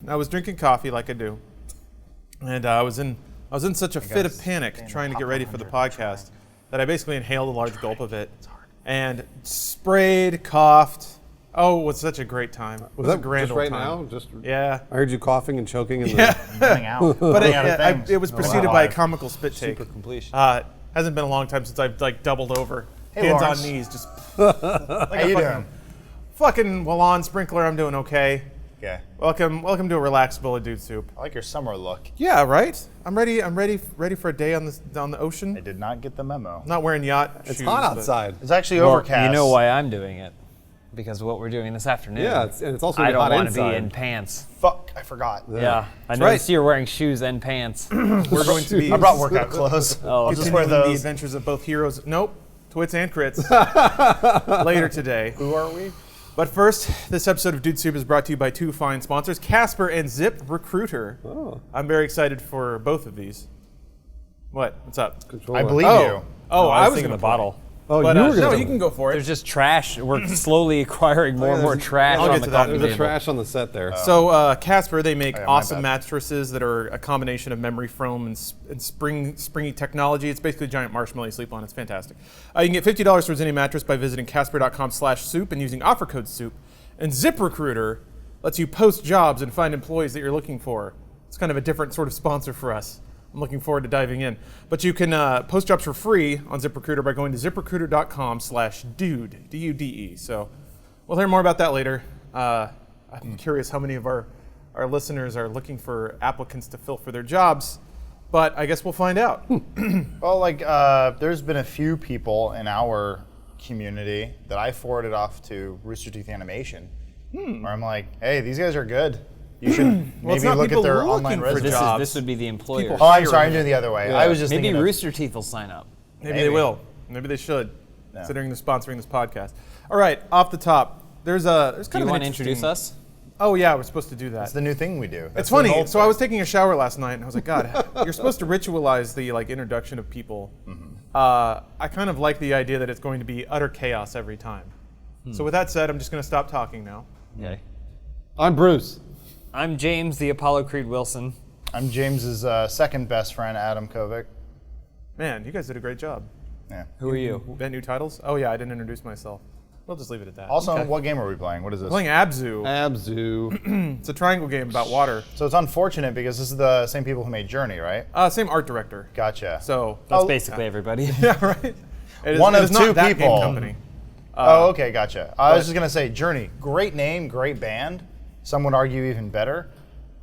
I was drinking coffee like I do, and I was in such a fit of panic trying to get ready for the podcast that I basically inhaled a large gulp of it, and sprayed, coughed. Oh, it was such a great time. It was a grand old time. Yeah. I heard you coughing and choking. Running out. But it was preceded by a comical spit take. Super completion. Hasn't been a long time since I've like doubled over, Hey, hands Lawrence. on knees, just. How you doing? Fucking lawn sprinkler. I'm doing okay. Okay. Welcome to a relaxed bowl of dude soup. I like your summer look. Yeah, right. I'm ready for a day on the ocean. I did not get the memo. I'm not wearing yacht shoes. It's hot outside. It's actually overcast. You know why I'm doing it? Because of what we're doing this afternoon. Yeah, it's also I don't hot want to inside. be in pants. Fuck, I forgot. Yeah, I right. noticed you're wearing shoes and pants. We're going to be I brought workout clothes. Oh, I'll just wear continuing the those. adventures of both heroes. Nope, twits and crits. Later today. Who are we? But first, this episode of Dude Soup is brought to you by two fine sponsors, Casper and ZipRecruiter. Oh. I'm very excited for both of these. What's up? Controller. I believe Oh. you. Oh, I was thinking gonna the bottle. Oh, But you were no, gonna you can go for it. There's just trash. We're slowly acquiring more and more trash I'll on get the to that. coffee There's There's a table. trash on the set there. So Casper, they make Oh, yeah, my awesome bad. mattresses that are a combination of memory foam and springy technology. It's basically a giant marshmallow you sleep on. It's fantastic. You can get $50 towards any mattress by visiting casper.com/soup and using offer code soup. And ZipRecruiter lets you post jobs and find employees that you're looking for. It's kind of a different sort of sponsor for us. I'm looking forward to diving in. But you can post jobs for free on ZipRecruiter by going to ZipRecruiter.com/dude, D-U-D-E. So we'll hear more about that later. I'm curious how many of our listeners are looking for applicants to fill for their jobs, but I guess we'll find out. Well, there's been a few people in our community that I forwarded off to Rooster Teeth Animation, where I'm like, hey, these guys are good. You should Well, it's maybe not look people at their looking online for resume. jobs. This would be the employer. People- Oh, I'm sorry, I'm doing it the other way. Yeah. I was just Maybe thinking of- Rooster Teeth will sign up. Maybe they will. Maybe they should, Yeah. considering they're sponsoring this podcast. All right, off the top, there's kind Do of you an want to interesting- introduce us? Oh yeah, we're supposed to do that. It's the new thing we do. That's It's the funny. old So I thing. was taking a shower last night, and I was like, God, you're supposed to ritualize the introduction of people. I kind of like the idea that it's going to be utter chaos every time. So with that said, I'm just going to stop talking now. Okay. I'm Bruce. I'm James, the Apollo Creed Wilson. I'm James's second best friend, Adam Kovic. Man, you guys did a great job. Yeah. Who are you? Invent new titles? Oh yeah, I didn't introduce myself. We'll just leave it at that. Also, what game are we playing? What is this? Playing Abzu. Abzu. It's a triangle game about water. So it's unfortunate because this is the same people who made Journey, right? Same art director. Gotcha. So That's Oh, basically everybody. yeah, right. It One it of not two that people. Game company. Oh, okay, gotcha. I was but- just gonna say, Journey, great name, great band. Some would argue even better.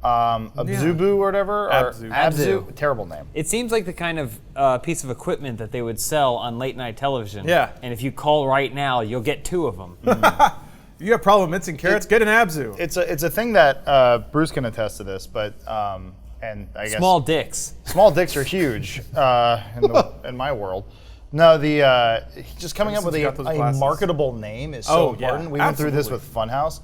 Abzubu or whatever. Abzu. Or Abzu. Terrible name. It seems like the kind of piece of equipment that they would sell on late night television. Yeah. And if you call right now, you'll get 2 of them. You have problem mincing carrots? Get an Abzu. It's a thing that Bruce can attest to this, but and I guess Small dicks. small dicks are huge in my world. No, just coming up Ever with since you got those a glasses. marketable name is so Oh, yeah, important. We went through this with absolutely. Funhaus.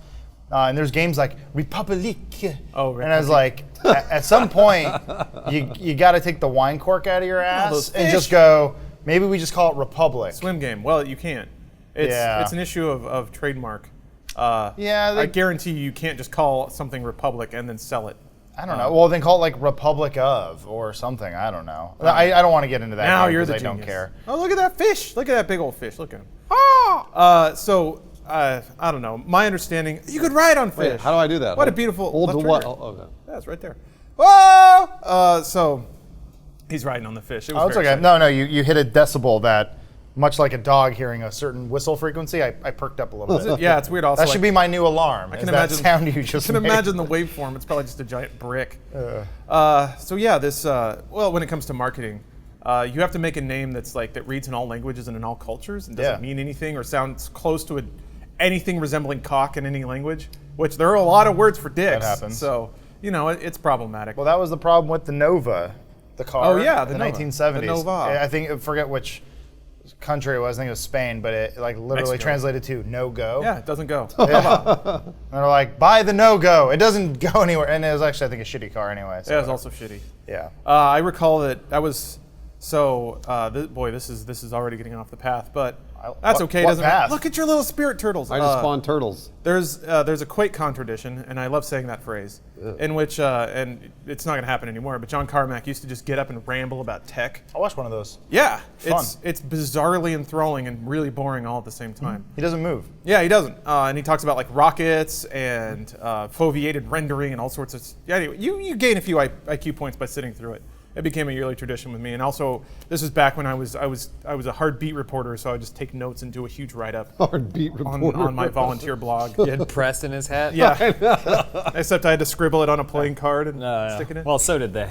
And there's games like Republique. Oh, And I was like, at some point, you got to take the wine cork out of your those ass and just fish. go, maybe we just call it Republic. Swim game. Well, you can't. It's an issue of trademark. Yeah, I guarantee you can't just call something Republic and then sell it. I don't know. Well, then call it like Republic of or something. I don't know. I don't want to get into that Now game you're 'cause the I genius. don't care. Oh, look at that fish. Look at that big old fish. Look at him. I don't know. My understanding, you could ride on fish. Wait, how do I do that? What a beautiful Hold the left what? trigger. Oh, okay. That's right there. Whoa! So he's riding on the fish. It was Oh, it's very okay. exciting. No, you hit a decibel that, much like a dog hearing a certain whistle frequency, I perked up a little bit. Yeah, it's weird. Also, That should be my new alarm. I can is imagine. that sound you just I can made. imagine the waveform. It's probably just a giant brick. So yeah, this. Well, when it comes to marketing, you have to make a name that reads in all languages and in all cultures and doesn't Yeah. mean anything or sounds close to anything resembling cock in any language. Which there are a lot of words for dicks. That happens. So it's problematic. Well, that was the problem with the Nova, the car. Oh, yeah, the the Nova. 1970s. The Nova. I forget which country it was. I think it was Spain, but it literally Mexico. translated to no go. Yeah, it doesn't go. And they're like, buy the no go. It doesn't go anywhere. And it was actually, I think, a shitty car anyway. So Yeah, it's also shitty. yeah. I recall that was so. This is already getting off the path, but That's What- okay. what Doesn't path? look at your little spirit turtles. I just spawned turtles. There's a Quake contradiction, and I love saying that phrase, in which, and it's not going to happen anymore, but John Carmack used to just get up and ramble about tech. I watched one of those. Yeah, Fun. it's bizarrely enthralling and really boring all at the same time. He doesn't move. Yeah, he doesn't, and he talks about like rockets and foveated rendering and all sorts of. Yeah, anyway, you gain a few IQ points by sitting through it. It became a yearly tradition with me, and also this is back when I was a hard beat reporter, so I would just take notes and do a huge write up Hard beat reporter. on my volunteer blog. He had press in his hat. Yeah, except I had to scribble it on a playing card and stick it in. Well, so did they.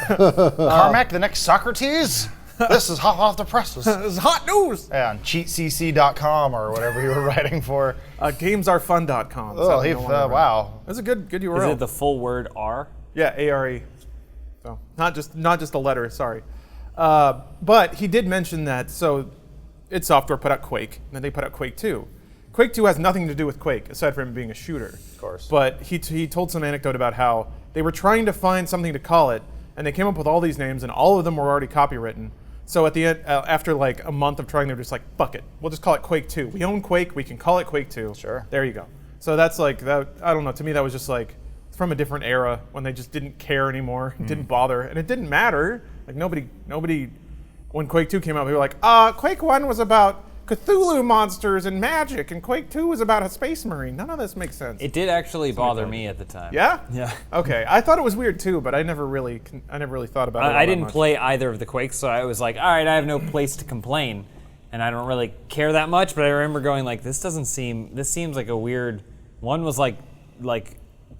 Carmack, the next Socrates? This is hot off the presses. This is hot news. Yeah, on cheatcc.com or whatever you were writing for. Gamesarefun.com. Oh, wow. That's a good Is URL. it the full word R? Yeah, ARE. So not just a letter. Sorry, but he did mention that. So, id Software put out Quake, and then they put out Quake 2. Quake 2 has nothing to do with Quake, aside from it being a shooter. Of course. But he told some anecdote about how they were trying to find something to call it, and they came up with all these names, and all of them were already copywritten. So at the end, after like a month of trying, they were just like, "Fuck it, we'll just call it Quake 2. We own Quake, we can call it Quake 2." Sure. There you go. So that's like that. I don't know. To me, that was just like from a different era when they just didn't care anymore, didn't bother, and it didn't matter. Like nobody. When Quake 2 came out, they were like, Quake 1 was about Cthulhu monsters and magic, and Quake 2 was about a space marine. None of this makes sense. It did actually bother me at the time. Yeah? Yeah. Okay, I thought it was weird too, but I never really thought about it. all I that didn't much. play either of the Quakes, so I was like, all right, I have no place to complain, and I don't really care that much. But I remember going like, this seems like a weird. One was like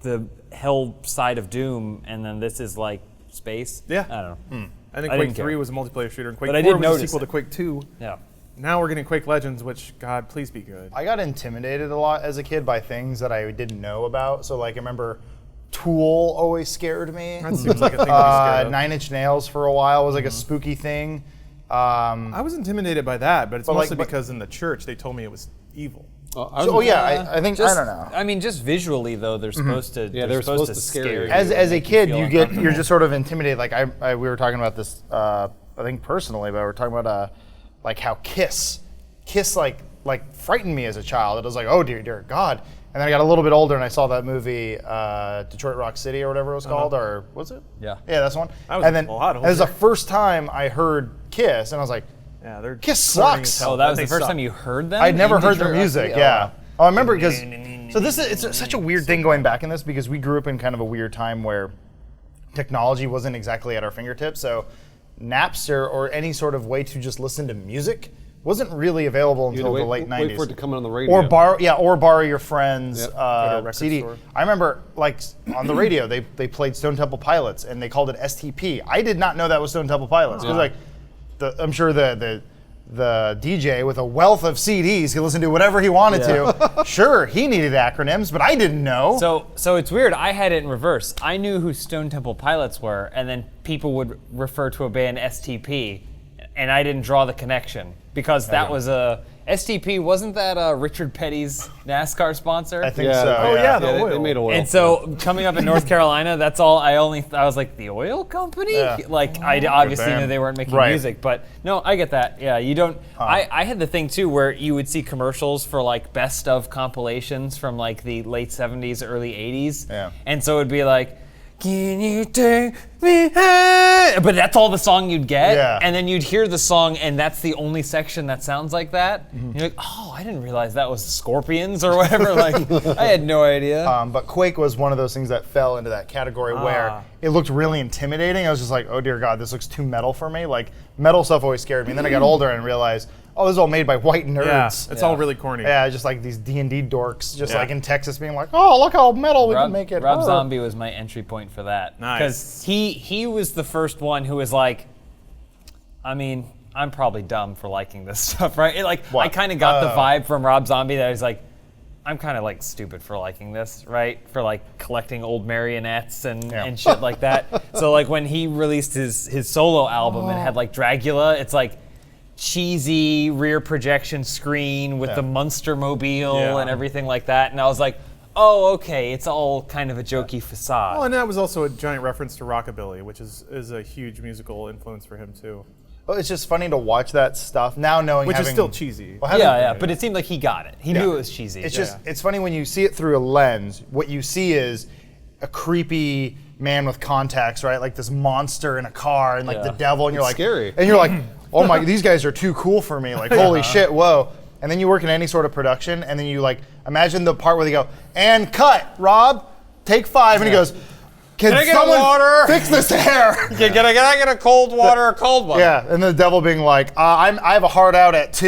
the hell side of Doom, and then this is like space. Yeah. I don't know. I think I Quake didn't 3 care. was a multiplayer shooter, and Quake But I 4 did was a notice sequel it. to Quake 2. Yeah. Now we're getting Quake Legends, which, God, please be good. I got intimidated a lot as a kid by things that I didn't know about. So, like, I remember Tool always scared me. That seems like a thing to be scared of. 9 Inch Nails for a while was like a spooky thing. I was intimidated by that, but it's But, like, mostly but- because in the church they told me it was evil. I think, I don't know. I mean, just visually though, they're supposed to. Yeah, they're supposed to scare you. As a kid, feel you're just sort of intimidated. Like we were talking about this, I think personally, but we were talking about like how Kiss like frightened me as a child. It was like, oh dear God. And then I got a little bit older and I saw that movie, Detroit Rock City or whatever it was called, or was it? Yeah. Yeah, that's the one. That was and then a lot it was the older. first time I heard Kiss, and I was like, Yeah, they're Kiss corny sucks. as hell. Oh, that was They the first suck. time you heard them? I'd never In heard their Detroit? music. Okay, Yeah. Oh, I remember because so it's such a weird thing going back in this because we grew up in kind of a weird time where technology wasn't exactly at our fingertips. So Napster or any sort of way to just listen to music wasn't really available You had to until the late wait 90s. for it to come on the radio. Or borrow your friend's Yep. Go to a record CD. store. I remember like on the radio they played Stone Temple Pilots and they called it STP. I did not know that was Stone Temple Pilots because I'm sure the DJ with a wealth of CDs could listen to whatever he wanted to. Sure, he needed acronyms, but I didn't know. So it's weird. I had it in reverse. I knew who Stone Temple Pilots were, and then people would refer to a band STP, and I didn't draw the connection because that was a STP. Wasn't that Richard Petty's NASCAR sponsor? I think Yeah. so. Oh, yeah, the they oil. made oil. And so coming up in North Carolina, that's all I was like, the oil company? Yeah. Like I obviously band. knew they weren't making Right. music, but no, I get that. Yeah, you don't, I had the thing too where you would see commercials for like best of compilations from like the late 70s, early 80s. Yeah. And so it'd be like, can you take me home? But that's all the song you'd get. Yeah. And then you'd hear the song and that's the only section that sounds like that. And you're like, oh, I didn't realize that was Scorpions or whatever. Like, I had no idea. But Quake was one of those things that fell into that category where it looked really intimidating. I was just like, oh dear God, this looks too metal for me. Like metal stuff always scared me. And then I got older and realized, oh, this is all made by white Yeah, nerds. it's all really corny. Yeah, just like these D&D dorks, just Yeah. like in Texas being like, oh, look how metal we can make it. Rob Oh. Zombie was my entry point for that. Nice. Because he was the first one who was like, I mean, I'm probably dumb for liking this stuff, right? I kind of got the vibe from Rob Zombie that I was like, I'm kind of like stupid for liking this, right? For like collecting old marionettes and shit like that. So like when he released his solo album and had like Dracula, it's like cheesy rear projection screen with the Munster mobile and everything like that. And I was like, oh, okay, it's all kind of a jokey facade. Well, and that was also a giant reference to rockabilly, which is a huge musical influence for him too. Well, it's just funny to watch that stuff now, knowing Which is having- still cheesy. Well, having- Yeah, but it seemed like he got it. He knew it was cheesy. It's just it's funny when you see it through a lens. What you see is a creepy man with contacts, right? Like this monster in a car and like the devil, and you're It's like scary. and you're like, oh my, these guys are too cool for me. Like holy shit, whoa. And then you work in any sort of production, and then you like imagine the part where they go and cut, Rob, take 5, and he goes, Can I get a someone water?" fix this hair? Can I get a cold water, a cold one? Yeah, and the devil being like, I have a heart out at 2.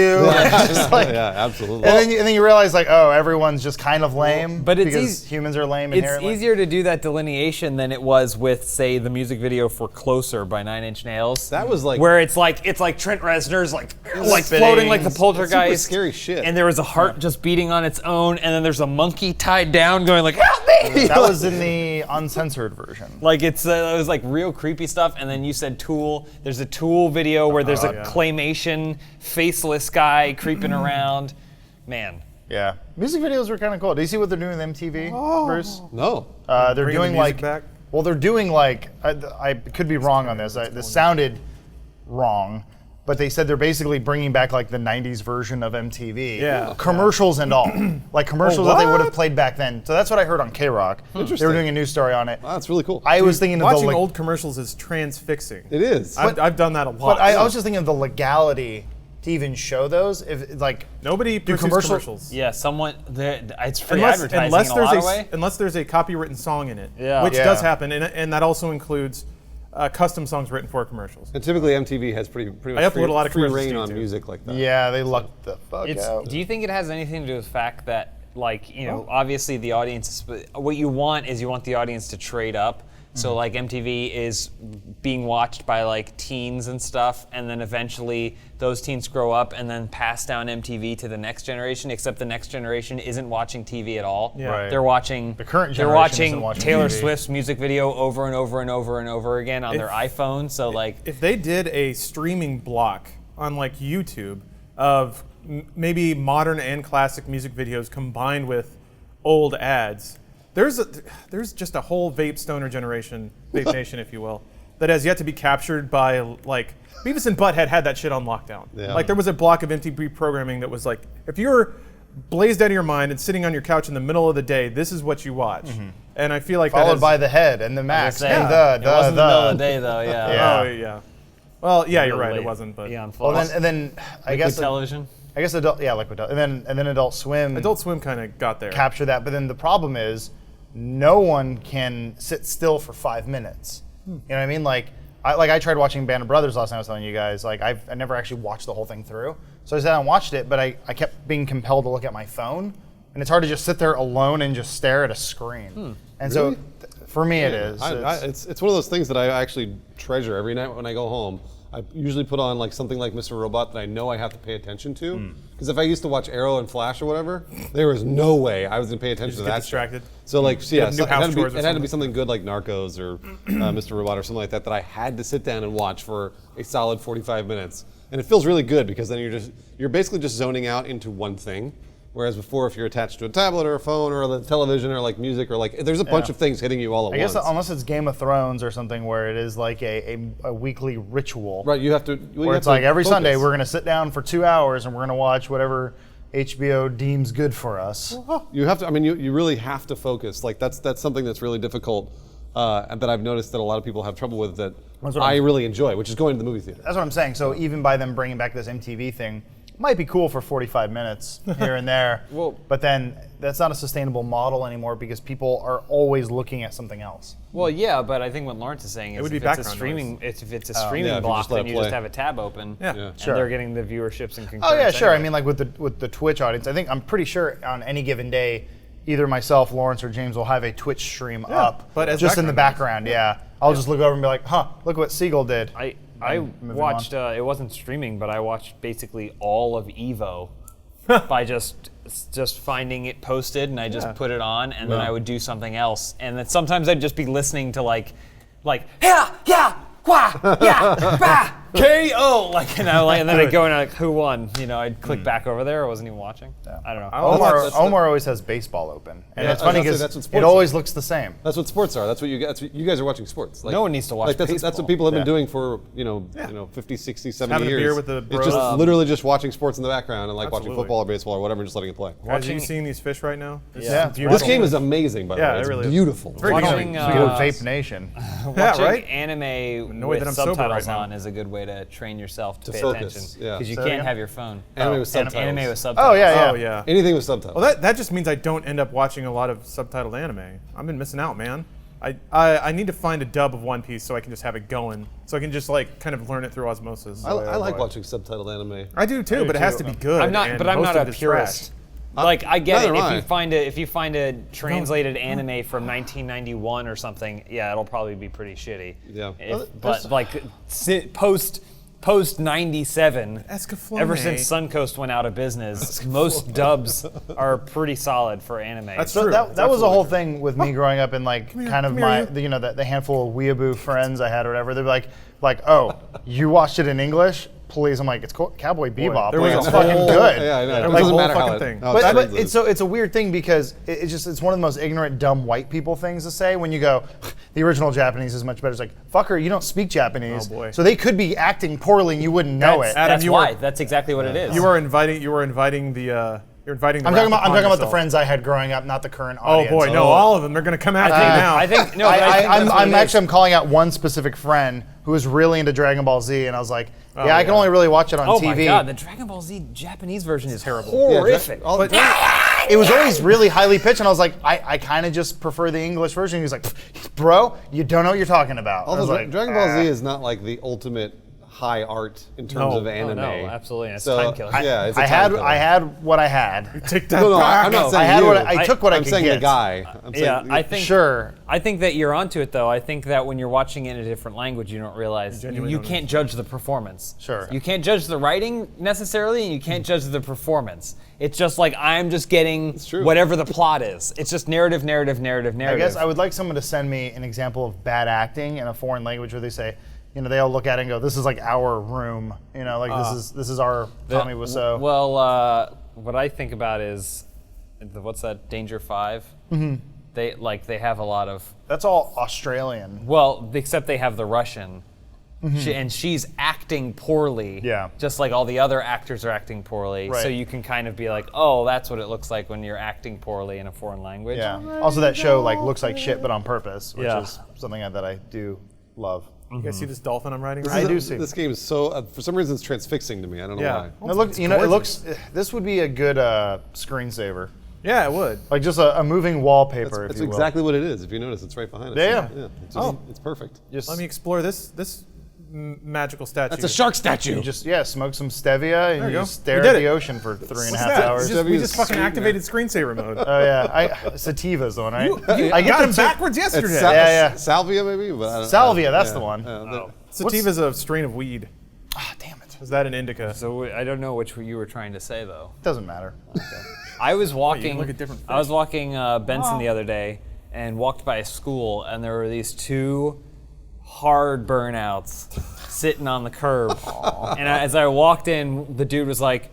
Just like, Yeah, absolutely. and then you realize like, oh, everyone's just kind of lame. But it's because humans are lame It's inherently. easier to do that delineation than it was with, say, the music video for "Closer" by 9 Inch Nails. That was like- where it's like Trent Reznor's like Spitting. floating like the It's poltergeist. super scary shit. And there was a heart just beating on its own, and then there's a monkey tied down going like, "Help me!" That was in the uncensored version. Like it was like real creepy stuff. And then you said Tool. There's a Tool video where there's a claymation faceless guy creeping around. Man. Yeah, music videos were kind of cool. Do you see what they're doing with MTV, Bruce? No. They're Bringing the doing music like, back? well, they're doing like, I could be wrong on this. This sounded wrong, but they said they're basically bringing back like the '90s version of MTV. Yeah. Commercials and all, like commercials that they would have what? played back then. So that's what I heard on K-Rock. They were doing a news story on it. Wow, that's really cool. I was thinking of Watching the old commercials is transfixing. It is. I've done that a lot. but I was just thinking of the legality to even show those. If like Nobody produces commercials. Yeah, it's free advertising unless in a there's lot of way. unless there's a copywritten song in it, Yeah. which Yeah. does happen, and that also includes custom songs written for commercials. And typically MTV has pretty much I upload a lot of free commercials reign to on YouTube. music like that. yeah, they lucked the fuck out. Do you think it has anything to do with the fact that, like, obviously the audience, what you want is you want the audience to trade up. So like MTV is being watched by like teens and stuff, and then eventually those teens grow up and then pass down MTV to the next generation, except the next generation isn't watching TV at all. Yeah. Right. They're watching The current they're generation isn't watching watching Taylor TV. Swift's music video over and over and over and over again on their iPhone. So like If they did a streaming block on like YouTube of maybe modern and classic music videos combined with old ads, there's just a whole vape stoner generation, vape nation, if you will, that has yet to be captured by like Beavis and Butthead had that shit on lockdown. Yeah. Like there was a block of MTV programming that was like, if you're blazed out of your mind and sitting on your couch in the middle of the day, this is what you watch. And I feel like that Followed has- by the head and the max say, and it the wasn't the middle of the day though. Yeah. Yeah. Oh yeah. Well, yeah, you're right. Late It wasn't, but Eon Well, Flux. then I Liquid guess television. I guess Liquid and then Adult Swim Adult Swim kind of got there. capture that. But then the problem is, no one can sit still for 5 minutes. You know what I mean? Like I tried watching Band of Brothers last night. I was telling you guys, like I never actually watched the whole thing through. So I sat down and watched it, but I kept being compelled to look at my phone, and it's hard to just sit there alone and just stare at a screen. And so, Really? for me, it is. It's one of those things that I actually treasure every night when I go home. I usually put on like something like Mr. Robot that I know I have to pay attention to. Because if I used to watch Arrow and Flash or whatever, there was no way I was gonna pay attention to get that. distracted. So like, so yeah, have so new house chores or it had to something. be something good like Narcos or Mr. Robot or something like that I had to sit down and watch for a solid 45 minutes. And it feels really good because then you're basically just zoning out into one thing. Whereas before, if you're attached to a tablet or a phone or the television or like music or like, there's a bunch of things hitting you all at I once. guess unless it's Game of Thrones or something where it is like a weekly ritual. Right, you have to. Where it's like every Sunday we're going to sit down for 2 hours and we're going to watch whatever HBO deems good for us. You have to. I mean, you really have to focus. Like that's something that's really difficult, and that I've noticed that a lot of people have trouble with. That I really enjoy, which is going to the movie theater. That's what I'm saying. So even by them bringing back this MTV thing, might be cool for 45 minutes here and there. But then that's not a sustainable model anymore because people are always looking at something else. Well, yeah, but I think what Lawrence is saying is would be if it's a background streaming, noise. if it's a yeah, streaming if you block, just let then it you just play. have a tab open. Yeah. And Sure. they're getting the viewerships and concurrence. Oh yeah, sure. I anyway. mean, like with the Twitch audience, I'm pretty sure on any given day, either myself, Lawrence, or James will have a Twitch stream up, but as just in the background background. Yeah, I'll just look over and be like, huh, look what Siegel did. I moving watched. It wasn't streaming, but I watched basically all of Evo by just finding it posted, and I just put it on, and then I would do something else, and then sometimes I'd just be listening to like yeah, wah, yeah, bah, KO, like, and then I'd go and like, who won? You know, I'd click back over there. I wasn't even watching. I don't know. Omar always has baseball open, and Yeah, it's funny that's because what it sports always looks the same. That's what sports are. That's what you guys are watching sports. Like, No one needs to watch That's baseball. what people have been Yeah. doing for 50, 60, 70 Having a years. beer with the It's bros. just literally just watching sports in the background and like watching Absolutely. football or baseball or whatever and just letting it play. Guys, are you Watching- seeing these fish right now? Yeah. This game is amazing, by the Yeah, way. it It's really is. beautiful. Very Watching, good. Speaking of Vape Nation, Watching right? anime Annoyed that with I'm sober subtitles right now. on is a good way to train yourself to pay focus, attention. yeah. Because you Say can't again? have your phone. Anime with subtitles. Anime with subtitles. oh yeah. Oh yeah. Anything with subtitles. Well, that just means I don't end up watching a lot of subtitled anime. I've been missing out, man. I need to find a dub of One Piece so I can just have it going, so I can just like kind of learn it through osmosis. I like watching subtitled anime. I do too, but it has to be good. I'm not, and but I'm most not of a it is purist. trash. Like I get it. neither am I. If you find a translated anime from 1991 or something, yeah, it'll probably be pretty shitty. Yeah. But like post 97, Escaflowne. ever since Suncoast went out of business, most dubs are pretty solid for anime. That's So true. that was the whole Absolutely thing with me growing up and like kind of come my here, the handful of weeaboo friends I had or whatever. They'd be like, oh, you watched it in English? Please, I'm like, it's Cowboy Bebop. there Like, was it's a fucking whole- good. Yeah, I know. There It was a doesn't whole matter how fucking it- thing. how it But translates. it's a weird thing because it's one of the most ignorant, dumb white people things to say when you go, the original Japanese is much better. It's like, fucker, you don't speak Japanese. Oh, boy. So they could be acting poorly and you wouldn't know it. Adam, That's you why. were- That's exactly what it is. You are inviting the. You're inviting the. I'm talking about the yourself. friends I had growing up, not the current Oh audience. boy, no! All of them. They're gonna come at you now. I think no. but I think that's what it is. I'm calling out one specific friend who was really into Dragon Ball Z, and I was like, yeah, I can only really watch it on Oh TV. my god, the Dragon Ball Z Japanese version is terrible. horrific. It was always really highly pitched, and I was like, I kind of just prefer the English version. He was like, bro, you don't know what you're talking about. I was Also, like, Dragon Ball Z is not like the ultimate high art in terms of anime. no, absolutely. It's So, time killer. Yeah, it's a I time killer. had what I had. Take that No, no, back. I'm not saying I had you. what I took what I I'm could saying get. the guy. I'm saying, Yeah, I think Sure. I think that you're onto it though. I think that when you're watching it in a different language, you don't realize genuinely you don't can't judge the performance. Sure. You can't judge the writing necessarily, and you can't judge the performance. It's just like I'm just getting true. whatever the plot is. It's just narrative. I guess I would like someone to send me an example of bad acting in a foreign language where they say, they all look at it and go, this is like our room. Like this is our Tommy Wiseau. Well, what I think about is, what's that? Danger 5. Mm-hmm. They have a lot of. That's all Australian. Well, except they have the Russian. And she's acting poorly. Yeah. Just like all the other actors are acting poorly. Right. So you can kind of be like, oh, that's what it looks like when you're acting poorly in a foreign language. Yeah. Also, that show looks like shit, but on purpose, which Yeah. is something that I do love. You guys see this dolphin I'm riding? I do see. This game is so, for some reason, it's transfixing to me. I don't know Yeah. why. It looks. It looks. This would be a good screensaver, Yeah, it would. like just a moving wallpaper, if That's you will. exactly what it is. If you notice, it's right behind us. Yeah. It's, just, it's perfect. Just, Let me explore this magical statue. That's a shark statue. you just smoke some stevia and you you go. just stare We did at the it. ocean for 3.5 What's that? hours. We just Stevia fucking is activated screensaver mode. Oh yeah, Sativa's the one, right? You I get got the him two- backwards yesterday. It's Yeah. Salvia, maybe? But I don't, Salvia, that's the one. Sativa's a strain of weed. Ah, damn it. Is that an indica? So I don't know which you were trying to say though. Doesn't matter. I was walking. look at different I was walking Benson the other day and walked by a school, and there were these two hard burnouts sitting on the curb. And as I walked in, the dude was like,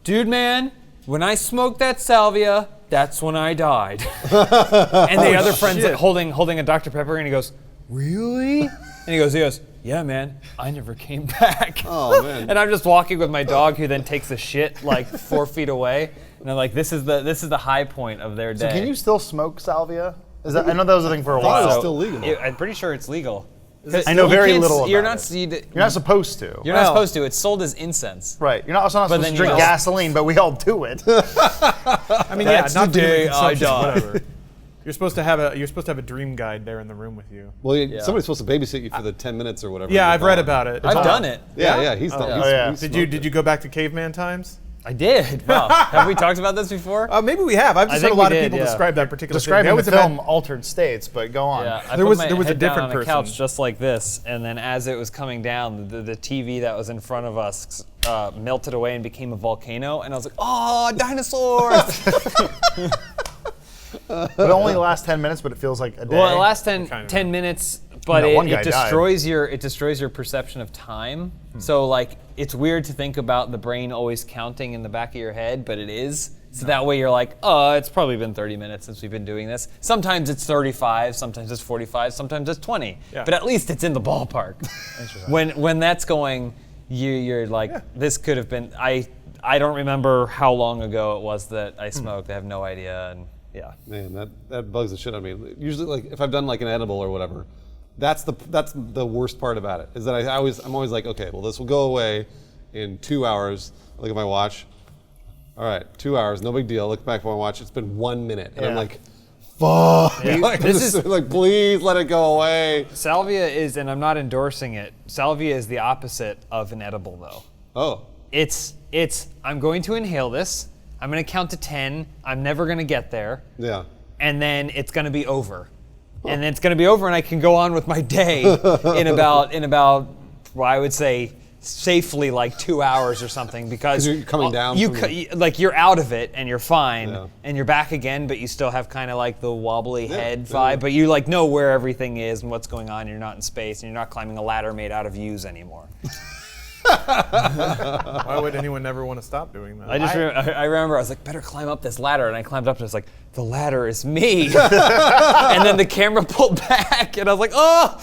"Dude, man, when I smoked that salvia, that's when I died." And the other friend's like, holding a Dr. Pepper, and he goes, "Really?" And he goes, "Yeah, man, I never came back." Oh, man. And I'm just walking with my dog, who then takes a shit like 4 feet away, and I'm like, "This is the high point of their day." So can you still smoke salvia? Is that? I know that was a thing for a I thought it was while. still legal. I'm pretty sure it's legal. I know You very can't little You're about not. You're not supposed to. You're not Well- supposed to. It's sold as incense. Right. You're also not But supposed then to drink you- gasoline, but we all do it. I mean, That's yeah, not the for human day I consumption, die. whatever. You're supposed to have a dream guide there in the room with you. Well, somebody's supposed to babysit you for the 10 minutes or whatever. Yeah, you're I've read gone. about it. I've done it. Yeah, he's done. Oh, yeah. Did you go back to caveman times? I did. Wow. Have we talked about this before? Maybe we have. I've just heard think a lot we of did, people yeah. describe that particular Describing thing. the That was film Altered States, but go on. Yeah, I There put was- my there was a head down different on the person. couch just like this, and then as it was coming down, the TV that was in front of us melted away and became a volcano, and I was like, "Oh, dinosaurs!" But it only lasts 10 minutes, but it feels like a day. Well, it lasts 10 Kind of. 10 minutes, But one guy it destroys your perception of time. So like it's weird to think about the brain always counting in the back of your head, but it is. So that way you're like, oh, it's probably been 30 minutes since we've been doing this. Sometimes it's 35, sometimes it's 45, sometimes it's 20. Yeah. But at least it's in the ballpark. When that's going, you're like, this could have been. I don't remember how long ago it was that I smoked. I have no idea. And yeah. Man, that bugs the shit out of me. Usually, like if I've done like an edible or whatever, that's the worst part about it. Is that I'm always like, okay, well this will go away in 2 hours. I look at my watch. All right, 2 hours, no big deal. Look back at my watch. It's been 1 minute, and I'm like, fuck. Yeah. Like, like, please let it go away. Salvia is, and I'm not endorsing it. Salvia is the opposite of an edible, though. Oh. It's. I'm going to inhale this. I'm going to count to 10. I'm never going to get there. Yeah. And then it's going to be over. And then it's going to be over, and I can go on with my day in about, well, I would say safely like 2 hours or something, because you're coming down. You're out of it and you're fine, Yeah. and you're back again, but you still have kind of like the wobbly head vibe. But you like know where everything is and what's going on. You're not in space, and you're not climbing a ladder made out of views anymore. Why would anyone ever want to stop doing that? I remember I was like, better climb up this ladder, and I climbed up and I was like, the ladder is me. And then the camera pulled back, and I was like, oh!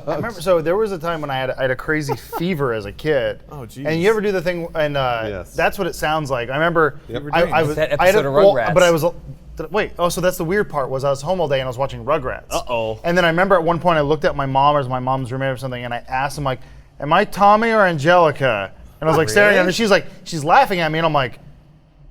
I remember, so there was a time when I had a crazy fever as a kid. Oh, geez. And you ever do the thing, and Yes. that's what it sounds like. I remember Yep. I was That I had episode of well, Rugrats. but I was wait. Oh, so that's the weird part was I was home all day and I was watching Rugrats. Uh-oh. And then I remember at one point I looked at my mom or my mom's roommate or something, and I asked him like, "Am I Tommy or Angelica?" And I was like staring at her, and she's laughing at me, and I'm like,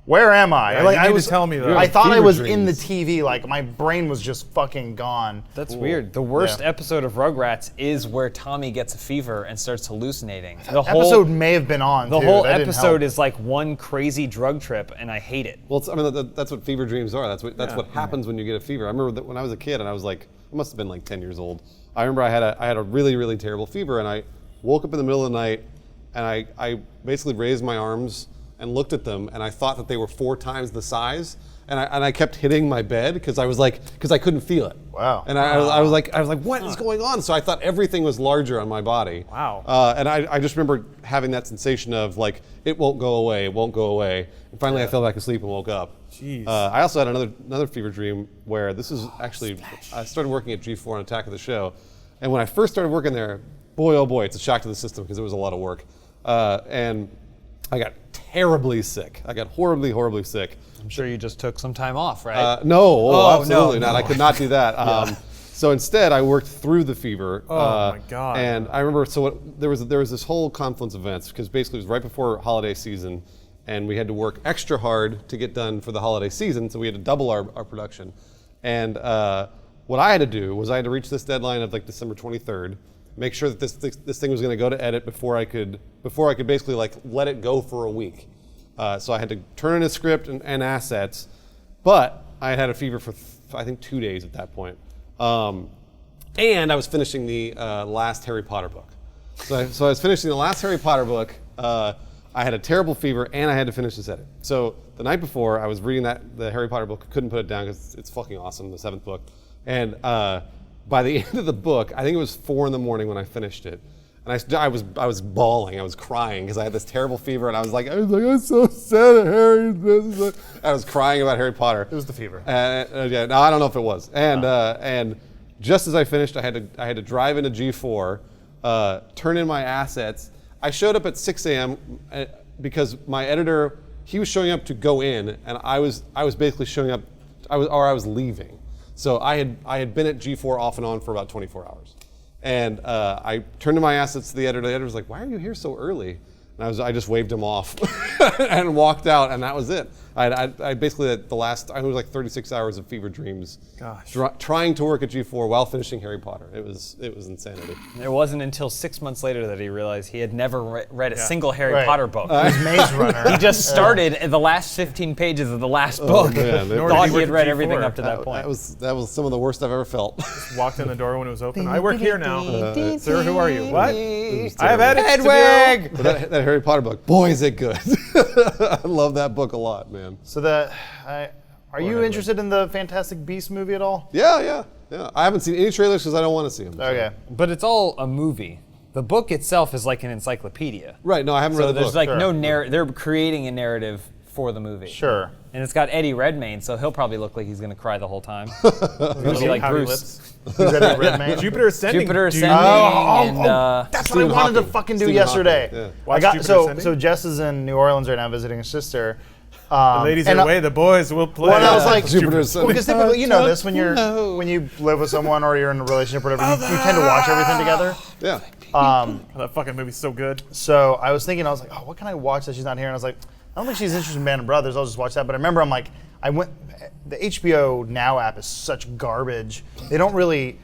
where am I? Yeah, like you I need was to tell me that. I thought I Fever was in the dreams. TV, like my brain was just fucking gone. That's weird. The worst Yeah. episode of Rugrats is where Tommy gets a fever and starts hallucinating. The Episode may have been on. The too. whole That didn't episode help. is like one crazy drug trip, and I hate it. Well, that's what fever dreams are. That's what happens when you get a fever. I remember that when I was a kid, and I was like, I must have been like 10 years old. I remember I had a really, really terrible fever, and I woke up in the middle of the night, and I basically raised my arms and looked at them, and I thought that they were 4 times the size, and I kept hitting my bed because I couldn't feel it. Wow. And I was like, what is going on? So I thought everything was larger on my body. Wow. And I just remember having that sensation of like, it won't go away, it won't go away. And finally I fell back asleep and woke up. Jeez. I also had another fever dream where this is actually, I started working at G4 on Attack of the Show. And when I first started working there, boy, oh boy, it's a shock to the system because it was a lot of work. And I got terribly sick. I got horribly, horribly sick. I'm sure you just took some time off, right? No, absolutely no. not. I could not do that. So instead, I worked through the fever. Oh, my God. And I remember, there was this whole confluence of events because basically it was right before holiday season, and we had to work extra hard to get done for the holiday season. So we had to double our production. And what I had to do was I had to reach this deadline of like December 23rd. Make sure that this thing was going to go to edit before I could basically like let it go for a week. So I had to turn in a script and assets, but I had a fever for I think 2 days at that point, and I was finishing the last Harry Potter book. So I was finishing the last Harry Potter book. I had a terrible fever, and I had to finish this edit. So the night before, I was reading the Harry Potter book. Couldn't put it down because it's fucking awesome, the 7th book, and. By the end of the book, I think it was 4 in the morning when I finished it, and I was bawling, I was crying because I had this terrible fever, and I was like, I'm so sad at Harry. I was crying about Harry Potter. It was the fever. Yeah, no, I don't know if it was. And just as I finished, I had to drive into G4, turn in my assets. I showed up at 6 a.m. Because my editor, he was showing up to go in, and I was basically showing up, I was leaving. So I had been at G4 off and on for about 24 hours. And I turned in my assets to the editor. The editor was like, why are you here so early? And I just waved him off and walked out, and that was it. I basically had the last, I was like 36 hours of fever dreams. Gosh. Trying to work at G4 while finishing Harry Potter. It was insanity. It wasn't until 6 months later that he realized he had never read a single Harry Potter book. He's Maze Runner. He just started at the last 15 pages of the last book. man. Nor Thought did he had work read at everything G4. up to that point. That was some of the worst I've ever felt. Walked in the door when it was open. I work here now. Sir, who are you? What? was I have terrible. edits to do. Hedwig! But that Harry Potter book, boy, is it good. I love that book a lot, man. So are you interested in the Fantastic Beasts movie at all? Yeah. Yeah, I haven't seen any trailers because I don't want to see them. Okay. But it's all a movie. The book itself is like an encyclopedia. Right. No, I haven't read So the there's book. like Sure. no narrative. They're creating a narrative for the movie. Sure. And it's got Eddie Redmayne, so he'll probably look like he's gonna cry the whole time. He's gonna be like Pouty Bruce. Who's that? Redmayne? Jupiter Ascending. Jupiter dude. Ascending. And, That's Stephen what I wanted to Hawking. fucking do Stephen yesterday. Hawking, yeah. I Watch got Jupiter so Ascending? so Jess is in New Orleans right now visiting his sister. The ladies and are away, the boys will play. Well, and I was like, Jupiter Ascending. because typically, you know this when you live with someone or you're in a relationship or whatever, you tend to watch everything together. Yeah. That fucking movie's so good. So I was thinking, I was like, oh, what can I watch that she's not here? And I was like, I don't think she's interested in Band of Brothers. I'll just watch that. But I remember I'm like, the HBO Now app is such garbage. They don't really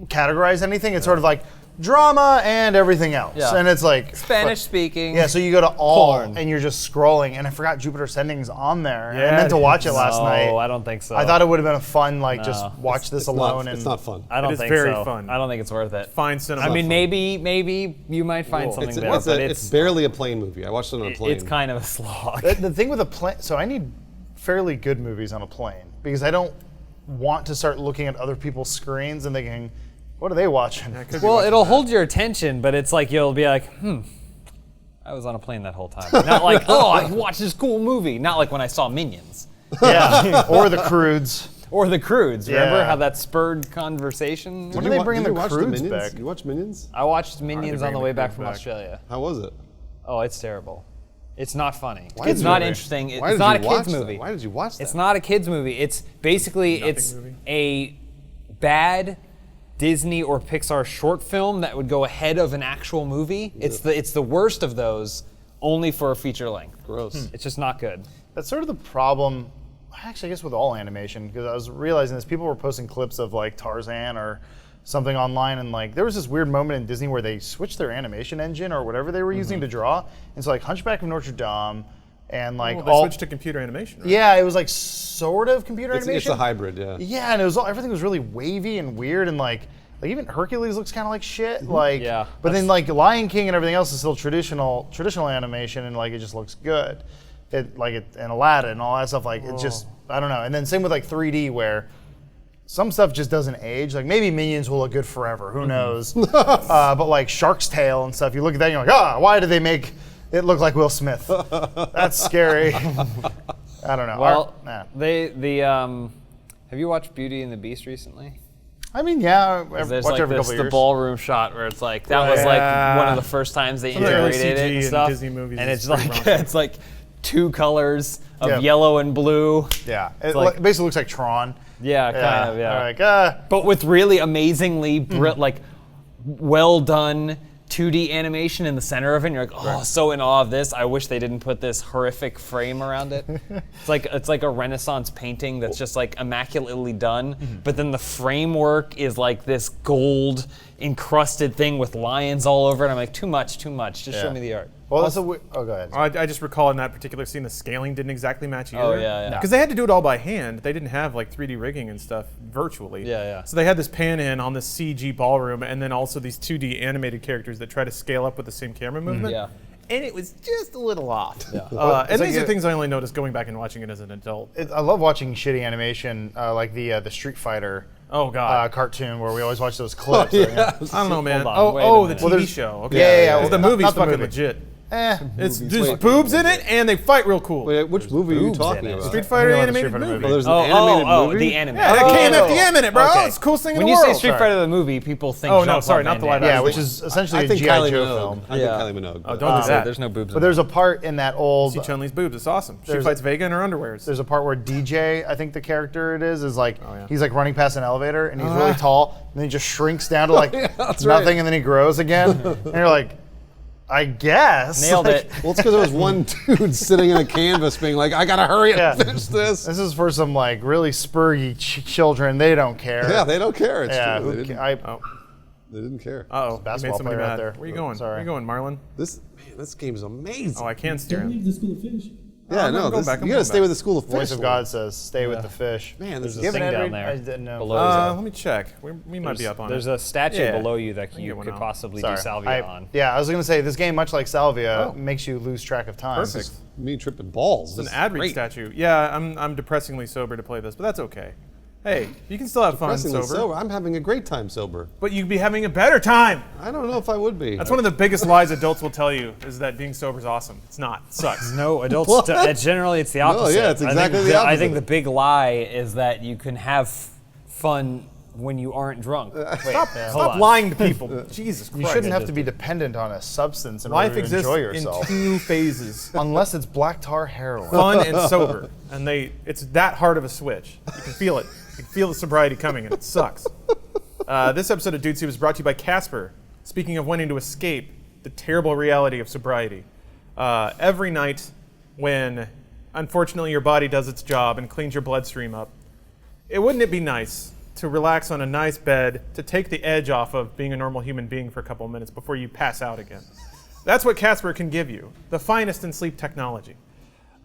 categorize anything. It's sort of like drama and everything else. Yeah. And it's like Spanish speaking. Yeah, so you go to all Porn. and you're just scrolling. And I forgot Jupiter Ascending's on there. And I Yeah, meant to it watch it last night. No, I don't think so. I thought it would have been a fun, like, just No. watch this It's alone. not, and it's not fun. I don't It is think very so. fun. I don't think it's worth it. Fine cinema. I mean, maybe you might find something It's, there, it's, but it's barely a plane movie. I watched it on a plane. it's kind of a slog. The thing with a plane, so I need fairly good movies on a plane because I don't want to start looking at other people's screens and thinking, what are they watching? Well, it'll hold your attention, but it's like you'll be like, I was on a plane that whole time. Not like, oh, I watched this cool movie. Not like when I saw Minions. Yeah, or the Croods. Or The Croods. Remember Yeah. how that spurred conversation? When are they bringing Did the you watch Croods Minions? back? You watch Minions? I watched Minions on bring the the way back Croods from back. Australia. How was it? Oh, it's terrible. It's not funny. Why It's did not you- interesting. Why It's did not a you watch kids that? movie. Why did you watch that? It's not a kids movie. It's basically movie. a bad Disney or Pixar short film that would go ahead of an actual movie. It's the worst of those, only for a feature length. Gross. It's just not good. That's sort of the problem, actually, I guess with all animation, because I was realizing this. People were posting clips of like Tarzan or something online, and like there was this weird moment in Disney where they switched their animation engine or whatever they were using to draw, and so like Hunchback of Notre Dame and like Well, they all switched to computer animation, right? yeah, it was like sort of computer It's animation. a hybrid, yeah. Yeah, and it was all, everything was really wavy and weird, and like even Hercules looks kind of like shit. Like, Yeah, but then like Lion King and everything else is still traditional animation, and like it just looks good. And Aladdin and all that stuff, like it just I don't know. And then same with like 3D where some stuff just doesn't age. Like maybe Minions will look good forever. Who knows? But like Shark's Tale and stuff, you look at that and you're like, why did they make it look like Will Smith? That's scary. I don't know. Well, Nah. have you watched Beauty and the Beast recently? I mean, yeah, I There's watch like every this, couple the years. ballroom shot where it's like that was like one of the first times they Some of the early integrated it CG and in stuff. Disney movies and is it's pretty like raunchy. it's like two colors of Yeah. yellow and blue. Yeah, it like- basically looks like Tron. Yeah, kind of. Yeah. Like, But with really amazingly like well done 2D animation in the center of it, and you're like, oh, so in awe of this. I wish they didn't put this horrific frame around it. It's like a Renaissance painting that's just like immaculately done, but then the framework is like this gold encrusted thing with lions all over it. I'm like, too much. Just show me the art. well, that's go ahead. I just recall in that particular scene the scaling didn't exactly match either. Oh, yeah. Because they had to do it all by hand. They didn't have like 3D rigging and stuff virtually. Yeah. So they had this pan in on this CG ballroom, and then also these 2D animated characters that try to scale up with the same camera movement. Yeah. And it was just a little off. Yeah. And like these are a- things I only noticed going back and watching it as an adult. I love watching shitty animation, like the Street Fighter Oh God. cartoon where we always watch those clips. I don't know, man. Hold on, wait a The minute. TV Well, there's- show. Okay. Yeah. 'Cause the Not- movie's not the fucking movie. legit. It's There's boobs in it, and they fight real cool. Wait, which movie are you boobs in talking it. about? Street Fighter I know the animated Street Fighter movie. Oh, there's an animated movie? The anime. Yeah, that KMFDM in it, bro. Okay. It's the coolest thing in When the you world. say Street Fighter the movie, people think Oh, no, Jean-Claude sorry, not Van the live Damme. yeah, action. which is essentially I a think GI Kylie Joe Minogue. film. I think Yeah. Kylie Minogue. Oh, don't do that. There's no boobs But in there's a part in that old. See Chun-Li's boobs. It's awesome. She There's fights Vega in her underwears. There's a part where DJ, I think the character it is like yeah. he's like running past an elevator and he's really tall, and then he just shrinks down to like that's nothing, right. and then he grows again, and you're like, I guess Nailed Like, it. Well, it's because there was one dude sitting in a canvas being like, I gotta hurry up Yeah. and finish this. This is for some like really spurgy children. They don't care. Yeah, they don't care. It's Yeah, true. who They ca- didn't, they didn't care. Uh-oh. You basketball made somebody player out mad. there. Where you going? Sorry. Where you going, Marlon? This game is amazing. Oh, I can steer Don't him. leave the school of fish. yeah, I'm no, going this, back, I'm you going gotta stay back. with the school of fish. Voice of God says, "Stay with the fish." Man, this Do is you have an thing ad down read? there. I didn't know. Below Let me check. We might be up on There's it. a statue Yeah. below you that I can you get one could out. possibly Sorry. do salvia on. Yeah, I was gonna say this game, much like Salvia, Oh. makes you lose track of time. Perfect. me tripping balls. It's an This is ad read great. statue. Yeah, I'm depressingly sober to play this, but that's okay. Hey, you can still have fun Depressingly sober, I'm having a great time sober. but you'd be having a better time. I don't know if I would be. That's one of the biggest lies adults will tell you is that being sober is awesome. It's not. It sucks. No, adults. What? Generally, it's the opposite. yeah, it's exactly the I think opposite. the big lie is that you can have fun when you aren't drunk. Stop lying to people. Jesus Christ. You shouldn't have to be dependent on a substance in Life order to exists enjoy in yourself. 2 phases. Unless it's black tar heroin. Fun and sober. And it's that hard of a switch. You can feel it. You can feel the sobriety coming, and it sucks. This episode of Dude Soup is brought to you by Casper. Speaking of wanting to escape the terrible reality of sobriety, every night when, unfortunately, your body does its job and cleans your bloodstream up, wouldn't it be nice to relax on a nice bed, to take the edge off of being a normal human being for a couple of minutes before you pass out again? That's what Casper can give you, the finest in sleep technology.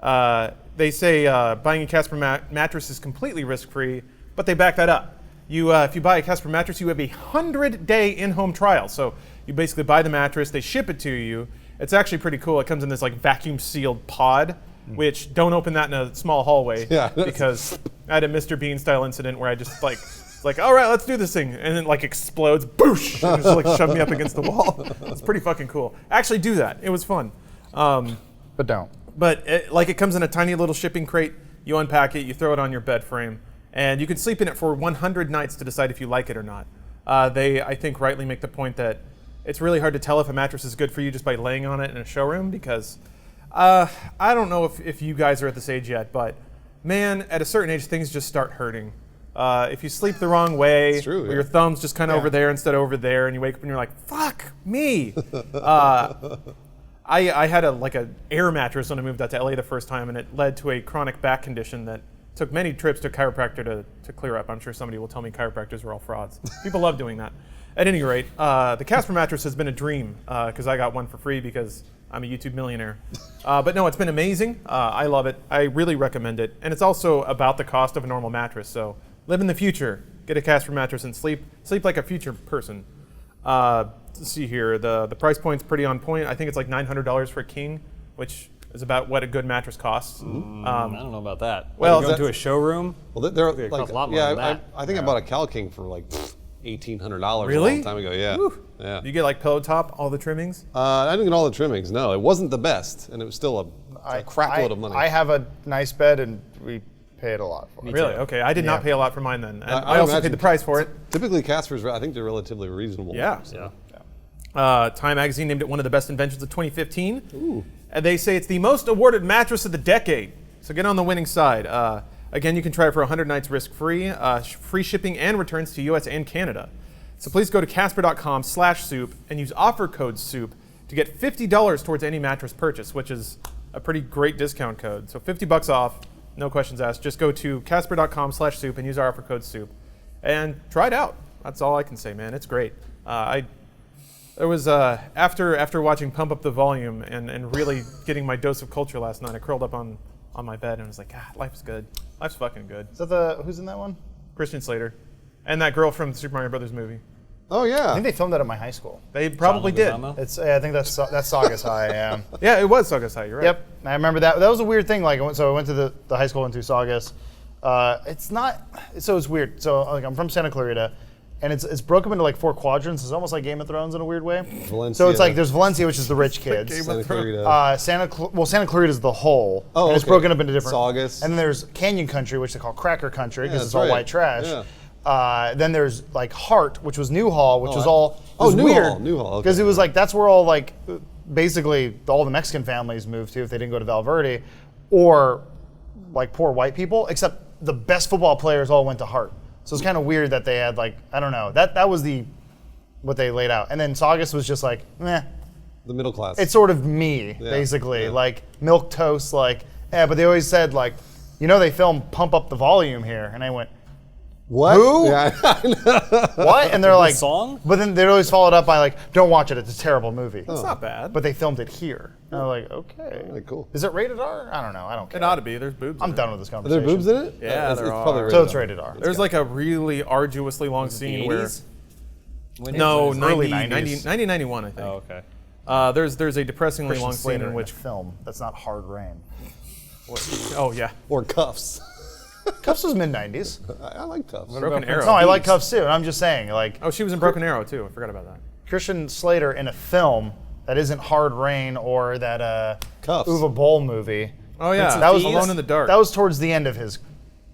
They say buying a Casper mattress is completely risk-free, but they back that up. If you buy a Casper mattress, you have a 100-day in-home trial. So you basically buy the mattress, they ship it to you. It's actually pretty cool. It comes in this like vacuum-sealed pod, which don't open that in a small hallway because I had a Mr. Bean style incident where I just like, all right, let's do this thing, and then like explodes, boosh, and just like shoved me up against the wall. It's pretty fucking cool. Actually, do that. It was fun. But don't. But it comes in a tiny little shipping crate. You unpack it, you throw it on your bed frame, and you can sleep in it for 100 nights to decide if you like it or not. They, I think, rightly make the point that it's really hard to tell if a mattress is good for you just by laying on it in a showroom because I don't know if you guys are at this age yet, but man, at a certain age, things just start hurting. If you sleep the wrong way, It's true, or yeah. your thumb's just kind of over there instead of over there, and you wake up and you're like, fuck me. I had an air mattress when I moved out to LA the first time, and it led to a chronic back condition that took many trips to a chiropractor to clear up. I'm sure somebody will tell me chiropractors are all frauds. People love doing that. At any rate, the Casper mattress has been a dream because I got one for free because I'm a YouTube millionaire. But no, it's been amazing. I love it. I really recommend it. And it's also about the cost of a normal mattress. So live in the future. Get a Casper mattress and sleep like a future person. Let's see here. The price point's pretty on point. I think it's like $900 for a king, which is about what a good mattress costs. I don't know about that. Well, Well, go to a showroom. Well, they're It like, costs a lot more yeah, than that. I think I bought a Cal King for like $1,800 Really? a long time ago. Yeah, Whew. yeah. You get like pillow top, all the trimmings. I didn't get all the trimmings. No, it wasn't the best, and it was still a crap load of money. I have a nice bed, and we paid a lot for it. Really? Okay, I did not Yeah. pay a lot for mine then. And I I also imagine- paid the price for it. Typically, Casper's, I think they're relatively reasonable. Yeah. So. Time magazine named it one of the best inventions of 2015. Ooh. And they say it's the most awarded mattress of the decade. So get on the winning side. Again, you can try it for 100 nights risk-free, free shipping and returns to US and Canada. So please go to casper.com/soup and use offer code SOUP to get $50 towards any mattress purchase, which is a pretty great discount code. So $50 off, no questions asked. Just go to casper.com/soup and use our offer code SOUP and try it out. That's all I can say, man. It's great. There was after watching Pump Up the Volume and really getting my dose of culture last night, I curled up on my bed and was like, God, life's good. Life's fucking good. Is that who's in that one? Christian Slater. And that girl from the Super Mario Brothers movie. Oh I yeah. think they filmed that at my high school. They probably did. It's I think that's Saugus High. Yeah. Yeah, it was Saugus High, you're right. Yep, I remember that. That was a weird thing. Like, I went to the high school, went to Saugus. It's not. So it's weird. So like, I'm from Santa Clarita, and it's broken up into like 4 quadrants. It's almost like Game of Thrones in a weird way. Valencia. So it's like there's Valencia, which is the rich kids. Santa Clarita. Santa Clarita is the whole. Oh, and it's okay. broken up into different. Saugus. And then there's Canyon Country, which they call Cracker Country because Yeah, it's that's all right. white trash. Yeah. Then there's like Hart, which was Newhall, which was all. Oh, it was Newhall, weird, Newhall, okay. because it was like that's where all like basically all the Mexican families moved to if they didn't go to Valverde, or like poor white people. Except the best football players all went to Hart. So it's kind of weird that they had like I don't know that was what they laid out, and then Saugus was just like meh. The middle class. It's sort of me, basically, like milk toast, like yeah. But they always said like, they filmed Pump Up the Volume here, and I went, what? Who? Yeah, I know. what? And they're like, song? But then they always followed up by like, don't watch it. It's a terrible movie. It's not bad. But they filmed it here. And I'm like, okay. Really cool. Is it rated R? I don't know. I don't care. It ought to be. There's boobs in I'm it. done with this Are there conversation. boobs in it? Yeah, there it's are. probably So it's R. rated R. There's like a really arduously long scene where... When No, is it? Early 90, 90s. 1991, I think. Oh, okay. There's a depressingly Christian long scene Slater in in which... a film. That's not Hard Rain. Oh, yeah. Or cuffs. Cuffs was mid-90s. I like Cuffs. Broken Arrow. No, I like Cuffs too. And I'm just saying, like, Oh, she was in Broken Arrow too. I forgot about that. Christian Slater in a film that isn't Hard Rain or that Cuffs. Uwe Boll movie. Oh yeah, That was Alone in the Dark. That was towards the end of his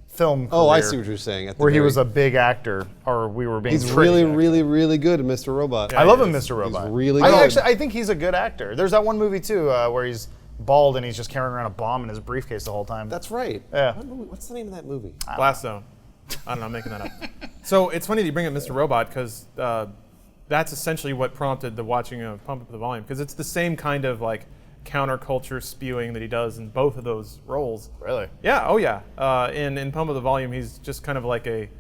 film career. Oh, I see what you're saying. Where he was a big actor, or we were being. He's pretty really, actor. really, really good at Mr. Robot. I love him, He's Mr. Robot. really good. I think he's a good actor. There's that one movie too where he's bald and he's just carrying around a bomb in his briefcase the whole time. That's right. Yeah. What's the name of that movie? Blast Zone. I don't know, I'm making that up. So it's funny that you bring up Mr. Robot because that's essentially what prompted the watching of Pump Up the Volume because it's the same kind of like counterculture spewing that he does in both of those roles. Really? Yeah. Oh yeah. In Pump Up the Volume, he's just kind of like a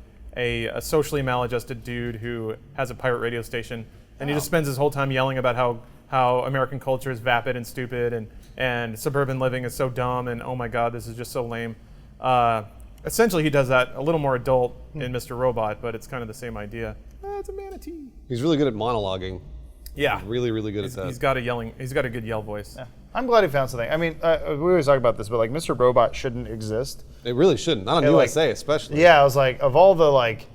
socially maladjusted dude who has a pirate radio station, and he just spends his whole time yelling about how American culture is vapid and stupid and suburban living is so dumb and oh my god, this is just so lame. Essentially, he does that a little more adult in Mr. Robot, but it's kind of the same idea. It's a manatee. He's really good at monologuing. Yeah. Really, really good at that. He's got a good yell voice. Yeah. I'm glad he found something. I mean, we always talk about this, but like Mr. Robot shouldn't exist. It really shouldn't. Not on Yeah, like- USA, especially. Yeah, I was like, of all the like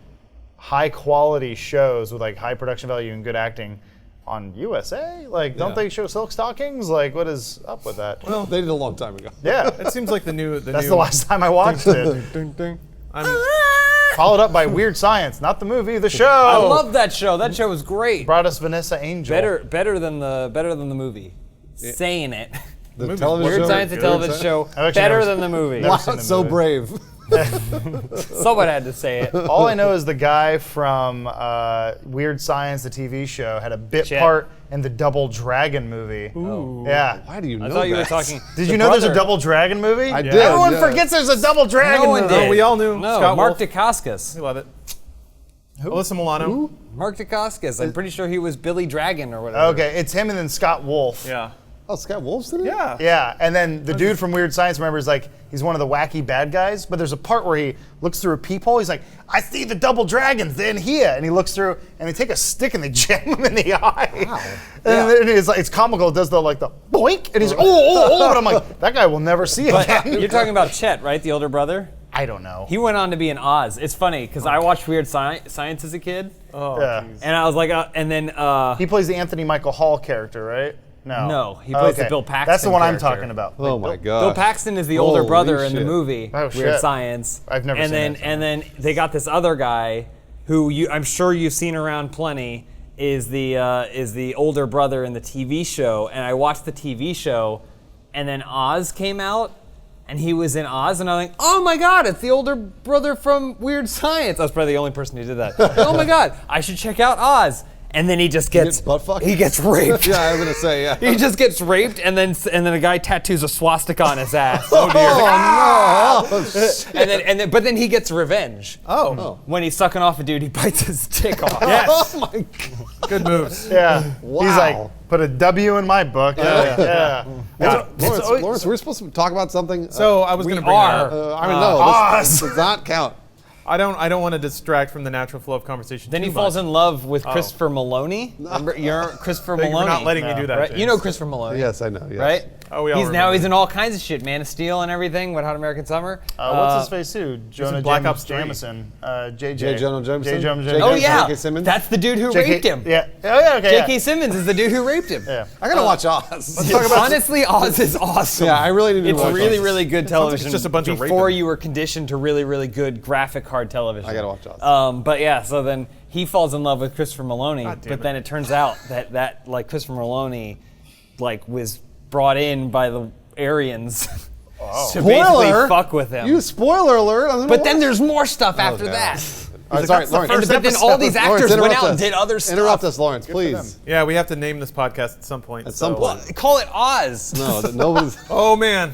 high quality shows with like high production value and good acting on USA, like don't Yeah. they show Silk Stockings? Like, what is up with that? Well, they did a long time ago. Yeah, It seems like that's the last time I watched it. Followed up by Weird Science, not the movie, the show. I love that show. That show was great. Brought us Vanessa Angel. Better than the movie. Saying it. The movie's television Weird show. Science, the television show, I've actually better never than the movie. never Wow, seen the so movie. brave. Someone had to say it. All I know is the guy from Weird Science, the TV show, had a bit Chet. part in the Double Dragon movie. Oh. Yeah. Why do you know I thought you were that? talking. Did the you know there's a brother- Double Dragon movie? I did, Everyone yeah. forgets there's a Double Dragon No one movie. did. we all knew. No, Scott Mark Wolf. Dacascos. We love it. Alyssa Milano. Mark Dacascos. I'm pretty sure he was Billy Dragon or whatever. Okay, it's him and then Scott Wolf. Yeah. Oh, Scott Wolf's in it? Yeah. Yeah, and then the dude from Weird Science, remember, is like, he's one of the wacky bad guys, but there's a part where he looks through a peephole, he's like, I see the double dragons, they're in here. And he looks through, and they take a stick and they jam him in the eye. Wow. And then it's like, it's comical, it does the, like, the boink, and he's like, oh, and I'm like, that guy will never see But again. you're talking about Chet, right? The older brother? I don't know. He went on to be in Oz. It's funny, because I watched Weird Science as a kid, Oh, Yeah. jeez. and I was like, and then, He plays the Anthony Michael Hall character, right? No. he plays the Bill Paxton That's the one I'm character. talking about. Oh Like, my god. Bill Paxton is the older Holy brother in the shit. movie Oh, Weird shit. Science. I've never and seen then it, so. and then they got this other guy who I'm sure you've seen around plenty is the older brother in the TV show. And I watched the TV show, and then Oz came out, and he was in Oz, and I'm like, oh my god, it's the older brother from Weird Science. I was probably the only person who did that. Oh my god, I should check out Oz. And then he just gets butt-fucked? he gets raped. Yeah, I was gonna say, yeah. He just gets raped, and then a guy tattoos a swastika on his ass. But then he gets revenge. Oh. When he's sucking off a dude, he bites his dick off. Yes. Oh my god. Good moves. Yeah. Wow. He's like, put a W in my book. Yeah. Lawrence, we're supposed to talk about something. So I was We going to bring are. that up. I mean, no, Oz. this does not count. I don't want to distract from the natural flow of conversation. Then too he falls much. in love with Christopher Maloney. Remember, you're Christopher Thank you for Maloney. not letting me do that. right? James. You know Christopher Maloney. Yes, I know. Yes. Right? Oh, we all He's remember. in all kinds of shit. Man of Steel and everything. What Hot American Summer. What's his face too? Jonah Black Ops 3. Jameson. JJ. J. Jonah Jameson? J. Jonah J. Jameson. Oh yeah, J.K. Simmons? that's the dude who JK raped him. Yeah. Oh yeah. Okay. J.K. Simmons is the dude who raped him. Yeah. I gotta watch Oz. Honestly, Oz is awesome. Yeah, I really need to It's watch really, Oz. really good like television. it's just a bunch of before raping. you were conditioned to really, really good graphic card television. I gotta watch Oz. But yeah, so then he falls in love with Christopher Maloney, God damn but it. then it turns out that like Christopher Maloney, like was brought in by the Aryans to basically fuck with him. You spoiler alert. I'm gonna but then watch. there's more stuff after God. that. All right, sorry, Lawrence. But then all these Lawrence, actors went interrupt out and us. did other stuff. Interrupt us, Lawrence, please. Yeah, we have to name this podcast at some point. At some so- point. Call it Oz. No, that nobody's. Oh man,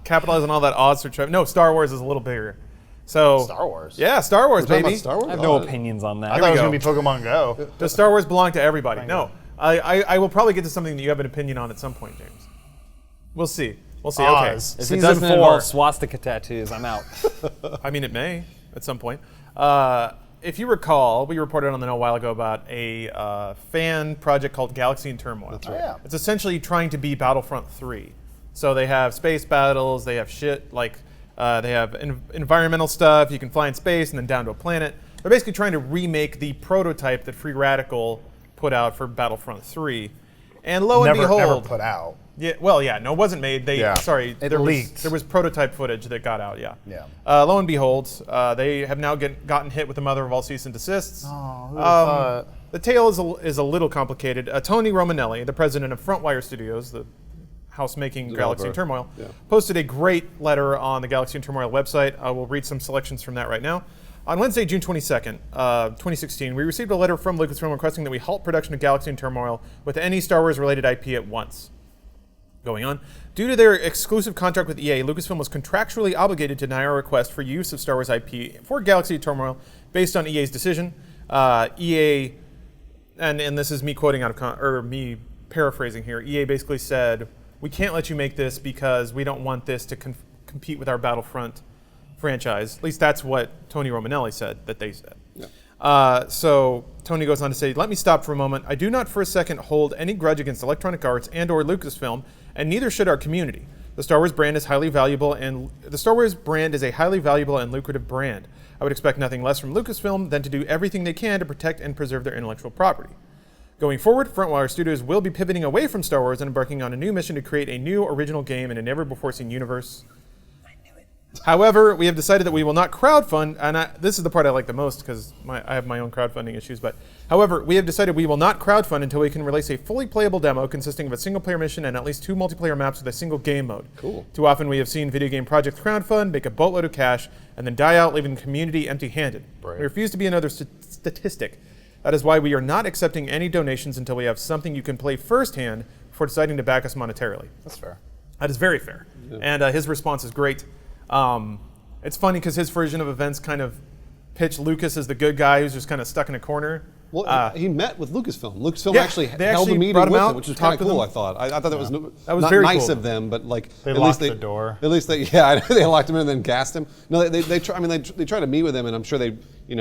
capitalize on all that odds for Trev. No, Star Wars is a little bigger. So Star Wars. Yeah, Star Wars, We're talking baby. about Star Wars? I have no opinions on that. I thought it was go. gonna be Pokemon Go. Does Star Wars belong to everybody? No. I will probably get to something that you have an opinion on at some point, James. We'll see. We'll see. Okay. Oz. If it Season doesn't 4. involve swastika tattoos, I'm out. I mean, it may at some point. If you recall, we reported on the Know a while ago about a fan project called Galaxy in Turmoil. That's right. Oh, yeah. It's essentially trying to be Battlefront 3. So they have space battles, they have shit like They have environmental stuff. You can fly in space and then down to a planet. They're basically trying to remake the prototype that Free Radical put out for Battlefront 3. And lo and behold, never put out. Yeah, well, yeah, no, it wasn't made. Sorry, it leaked. There was prototype footage that got out. Yeah. Yeah. Lo and behold, they have now gotten hit with the mother of all cease and desists. Oh, who would've thought? The tale is a little complicated. Tony Romanelli, the president of Frontwire Studios, the house-making Galaxy and Turmoil, posted a great letter on the Galaxy and Turmoil website. I will read some selections from that right now. On Wednesday, June 22nd, 2016, we received a letter from Lucasfilm requesting that we halt production of Galaxy and Turmoil with any Star Wars-related IP at once. Going on. Due to their exclusive contract with EA, Lucasfilm was contractually obligated to deny our request for use of Star Wars IP for Galaxy and Turmoil based on EA's decision. EA, and this is me quoting out of me paraphrasing here. EA basically said, "We can't let you make this because we don't want this to compete with our Battlefront franchise." At least that's what Tony Romanelli said that they said. Yeah. So Tony goes on to say, "Let me stop for a moment. I do not for a second hold any grudge against Electronic Arts and or Lucasfilm, and neither should our community. The Star Wars brand is a highly valuable and lucrative brand. I would expect nothing less from Lucasfilm than to do everything they can to protect and preserve their intellectual property. Going forward, Frontwire Studios will be pivoting away from Star Wars and embarking on a new mission to create a new original game in a never-before-seen universe. However, we have decided that we will not crowdfund, and this is the part I like the most because I have my own crowdfunding issues, but however, we have decided we will not crowdfund until we can release a fully playable demo consisting of a single-player mission and at least 2 multiplayer maps with a single game mode. Cool. Too often we have seen video game projects crowdfund, make a boatload of cash, and then die out, leaving the community empty-handed. Right. We refuse to be another statistic. That is why we are not accepting any donations until we have something you can play firsthand before deciding to back us monetarily." That's fair. That is very fair. Yeah. And his response is great. It's funny because his version of events kind of pitched Lucas as the good guy who's just kind of stuck in a corner. Well, he met with Lucasfilm. Lucasfilm Yeah, actually they held a actually meeting brought him with out, him, which was kind of talked to cool. them. I thought. I thought that was not very nice cool. of them, but like They at locked least the door. At least they they locked him in and then gassed him. No, they try. I mean, they try to meet with him, and I'm sure they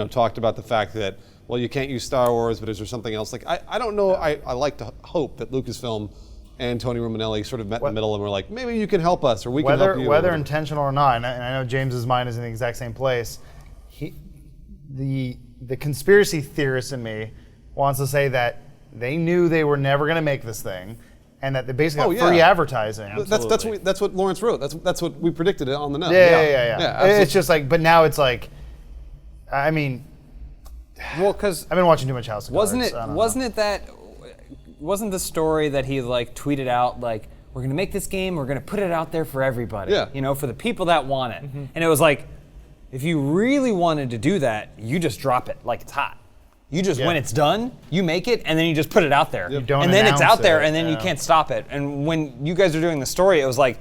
talked about the fact that, well, you can't use Star Wars, but is there something else? Like I don't know. I like to hope that Lucasfilm and Tony Romanelli sort of met in the middle and were like, maybe you can help us, or we can help you. Whether intentional or not, and I know James's mind is in the exact same place. The conspiracy theorist in me wants to say that they knew they were never going to make this thing, and that they basically got free advertising. That's what Lawrence wrote. That's what we predicted on the note. Yeah. It's just like, but now it's like, I mean, well, because I've been watching too much House of Cards. Wasn't the story that he like tweeted out like, we're gonna make this game, we're gonna put it out there for everybody, for the people that want it, and it was like, if you really wanted to do that, you just drop it like it's hot. You just when it's done, you make it, and then you just put it out there, You don't and then it's announce out there, it, and then you can't stop it. And when you guys are doing the story, it was like,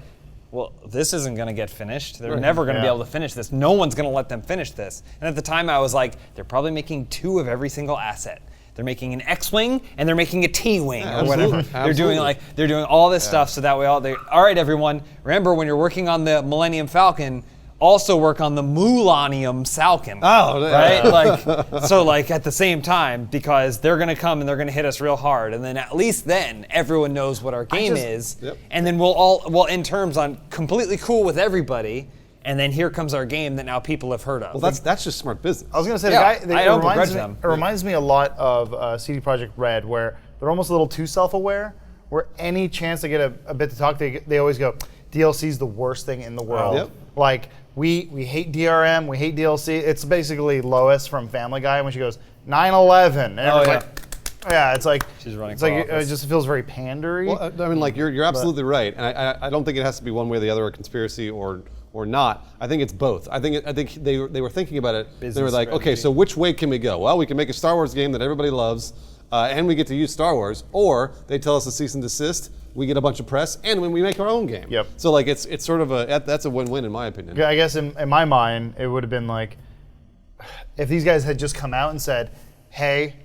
well, this isn't going to get finished. They're never going to be able to finish this. No one's going to let them finish this. And at the time, I was like, they're probably making 2 of every single asset. They're making an X-wing and they're making a T-wing or whatever. They're doing all this stuff so that way all right, everyone. Remember, when you're working on the Millennium Falcon, also work on the Mulanium Falcon. Oh, right. So at the same time, because they're gonna come and they're gonna hit us real hard, and then at least then everyone knows what our game is, and then we'll end terms on completely cool with everybody. And then here comes our game that now people have heard of. Well, that's just smart business. I was going to say, it reminds me a lot of CD Projekt Red, where they're almost a little too self-aware, where any chance they get a bit to talk, they always go, DLC's the worst thing in the world. Like, we hate DRM, we hate DLC. It's basically Lois from Family Guy when she goes, 9/11. And everyone's like, it's like, she's running it just feels very pandery. Well, I mean, you're absolutely right. And I don't think it has to be one way or the other, a conspiracy or not. I think it's both. I think they were thinking about it. They were like, okay, so which way can we go? Well, we can make a Star Wars game that everybody loves, and we get to use Star Wars. Or they tell us to cease and desist, we get a bunch of press, and when we make our own game. Yep. So it's sort of that's a win-win in my opinion. I guess in my mind, it would have been like, if these guys had just come out and said, hey,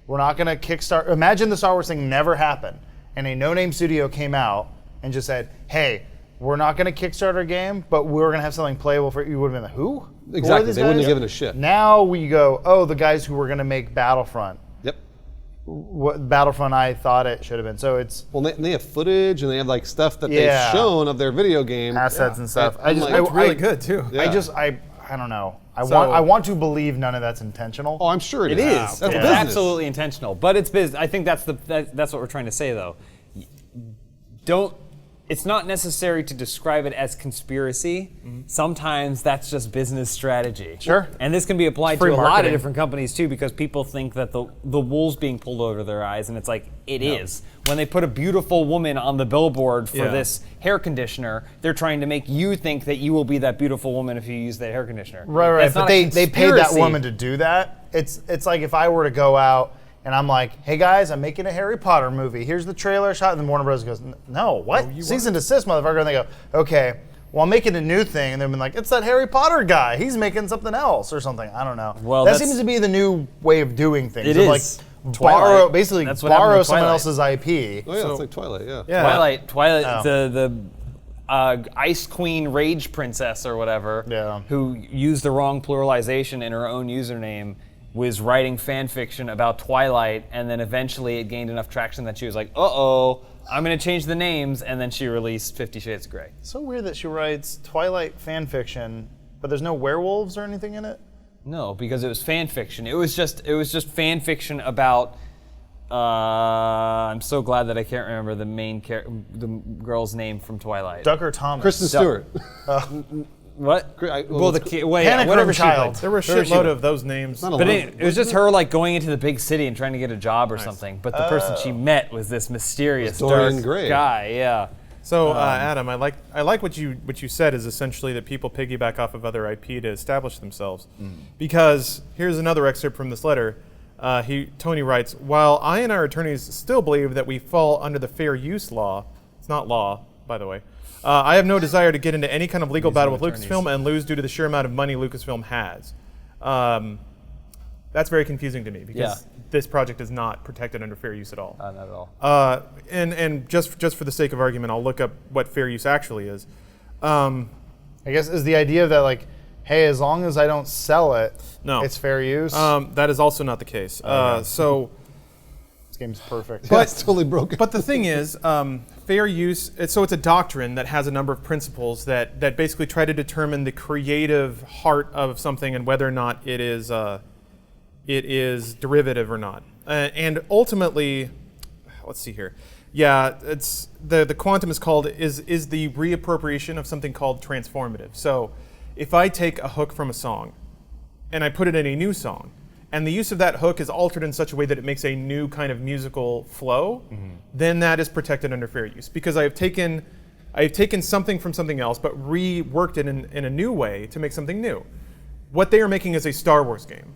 we're not going to kickstart. Imagine the Star Wars thing never happened, and a no-name studio came out and just said, hey, we're not going to kickstart our game, but we're going to have something playable for you. Would have been like, who? Exactly. They wouldn't have given a shit. Now we go, the guys who were going to make Battlefront. Yep. what Battlefront I thought it should have been. So it's Well, they have footage and they have like stuff that Yeah. they've shown of their video game. assets and stuff. I'm like, It's really good too. Yeah. I don't know. So- I want to believe none of that's intentional. Oh, I'm sure It is. That's It's business. absolutely intentional, but it's business. I think that's what we're trying to say, though. It's not necessary to describe it as conspiracy. Sometimes that's just business strategy. Sure. And this can be applied It's to free a lot of marketing. different companies too, because people think that the wool's being pulled over their eyes, and it's like it is. When they put a beautiful woman on the billboard for Yeah. this hair conditioner, they're trying to make you think that you will be that beautiful woman if you use that hair conditioner. Right. That's But not a they paid that conspiracy. woman to do that. It's like if I were to go out and I'm like, hey guys, I'm making a Harry Potter movie. Here's the trailer shot. And then Warner Bros. Goes, no, what? Cease and desist, motherfucker. And they go, okay, well, I'm making a new thing. And they've been like, it's that Harry Potter guy. He's making something else or something. I don't know. Well, that that's- seems to be the new way of doing things. It of is. Like, Twilight. basically That's what happened borrow with someone Twilight. else's IP. Oh yeah, So- it's like Twilight. Yeah. Yeah. Twilight, Oh. the Ice Queen Rage Princess or whatever, Yeah. who used the wrong pluralization in her own username, was writing fan fiction about Twilight, and then eventually it gained enough traction that she was like, uh-oh, I'm going to change the names, and then she released 50 Shades of Grey. So weird that she writes Twilight fan fiction, but there's no werewolves or anything in it. No, because it was fan fiction. It was just fan fiction about. I'm so glad that I can't remember the girl's name from Twilight. Ducker Thomas. Kristen Stewart. What? well, the kid. Well, yeah, Panic whatever Room she Child. played. There were a Whatever she shitload played. of those names. Not a But lot. it was just her like going into the big city and trying to get a job or something. But the person she met was this mysterious Dorian dark Gray. guy. Yeah. So, Adam, I like what you said is essentially that people piggyback off of other IP to establish themselves, because here's another excerpt from this letter. Tony writes, while I and our attorneys still believe that we fall under the fair use law, it's not law, by the way. I have no desire to get into any kind of legal battle with Lucasfilm and lose due to the sheer amount of money Lucasfilm has. That's very confusing to me because this project is not protected under fair use at all. Not at all. And just for the sake of argument, I'll look up what fair use actually is. I guess is the idea that like, hey, as long as I don't sell it, No. it's fair use. That is also not the case. So, This game's perfect. But it's totally broken. but the thing is, fair use. It's a doctrine that has a number of principles that basically try to determine the creative heart of something and whether or not it is derivative or not. And ultimately, let's see here. Yeah, it's the quantum is called is the reappropriation of something called transformative. So, if I take a hook from a song and I put it in a new song, and the use of that hook is altered in such a way that it makes a new kind of musical flow, then that is protected under fair use, because I have taken something from something else but reworked it in a new way to make something new. What they are making is a Star Wars game.